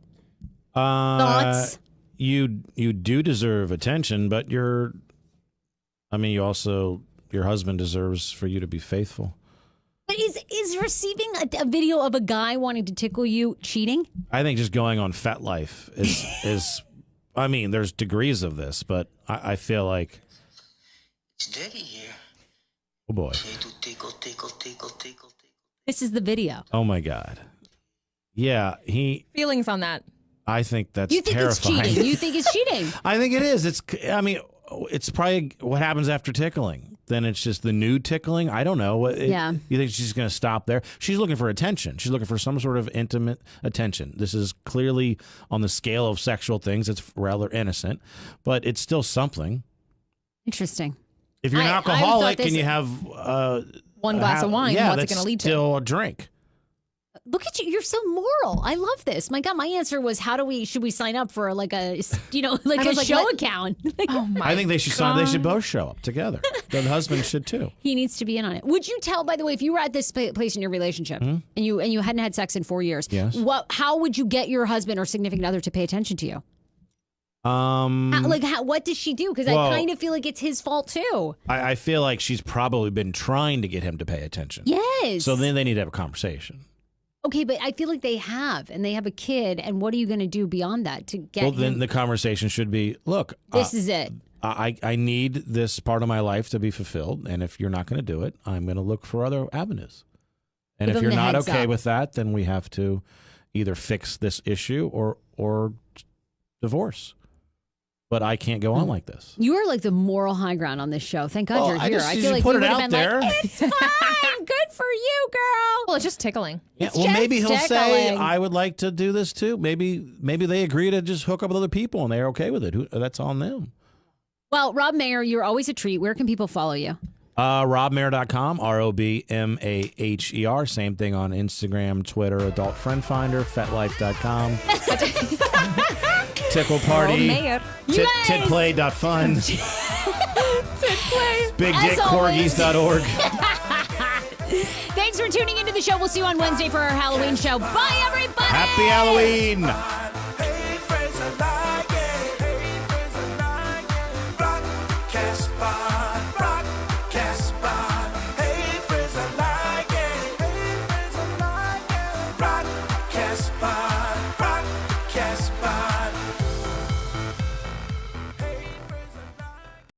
A: Thoughts?
B: You do deserve attention, but your husband deserves for you to be faithful.
A: But is receiving a video of a guy wanting to tickle you cheating?
B: I think just going on FetLife is I mean, there's degrees of this, but I feel like
E: it's Daddy here.
B: Oh boy.
E: Tickle, tickle, tickle, tickle.
A: This is the video.
B: Oh my God. Yeah,
C: Feelings on that?
B: I think that's
A: You think
B: terrifying.
A: it's cheating? You think it's cheating?
B: I think it is. It's probably what happens after tickling. Then it's just the nude tickling. I don't know.
A: Yeah.
B: You think she's going to stop there? She's looking for attention. She's looking for some sort of intimate attention. This is clearly on the scale of sexual things. It's rather innocent, but it's still something.
A: Interesting.
B: If you're an alcoholic and you have
C: one glass of wine, what's it going to lead to?
B: Still a drink.
A: Look at you. You're so moral. I love this. My God, my answer was, should we sign up for like a show account?
B: I think they should sign. They should both show up together. The husband should too.
A: He needs to be in on it. Would you tell, by the way, if you were at this place in your relationship and you hadn't had sex in 4 years,
B: yes.
A: How would you get your husband or significant other to pay attention to you? What does she do? Because I kind of feel like it's his fault too.
B: I feel like she's probably been trying to get him to pay attention.
A: Yes.
B: So then they need to have a conversation.
A: Okay, but I feel like they have, and they have a kid, and what are you going to do beyond that to get him?
B: Then the conversation should be, look,
A: this is it.
B: I need this part of my life to be fulfilled, and if you're not going to do it, I'm going to look for other avenues. And
A: Give
B: if
A: them
B: you're
A: the
B: not
A: heads
B: okay
A: up.
B: with that, then we have to either fix this issue or divorce. But I can't go on like this.
A: You are like the moral high ground on this show. Thank God you're here. I feel like
B: put
A: you
B: it
A: would have
B: out
A: been
B: there.
A: like, it's fine. Good for you, girl.
C: Well, it's just tickling.
B: Yeah,
A: It's
B: well,
A: just
B: maybe he'll say,
A: tickling.
B: I would like to do this too. Maybe they agree to just hook up with other people and they're okay with it. That's on them.
A: Well, Rob Maher, you're always a treat. Where can people follow you?
B: RobMaher.com, ROBMAHER. Same thing on Instagram, Twitter, Adult Friend Finder, FetLife.com. Tickle Party.
C: Maher.
B: Titplay.fun.
C: Titplay.
B: BigDickCorgis.org.
A: Thanks for tuning into the show. We'll see you on Wednesday for our Halloween show. Bye, everybody.
B: Happy Halloween.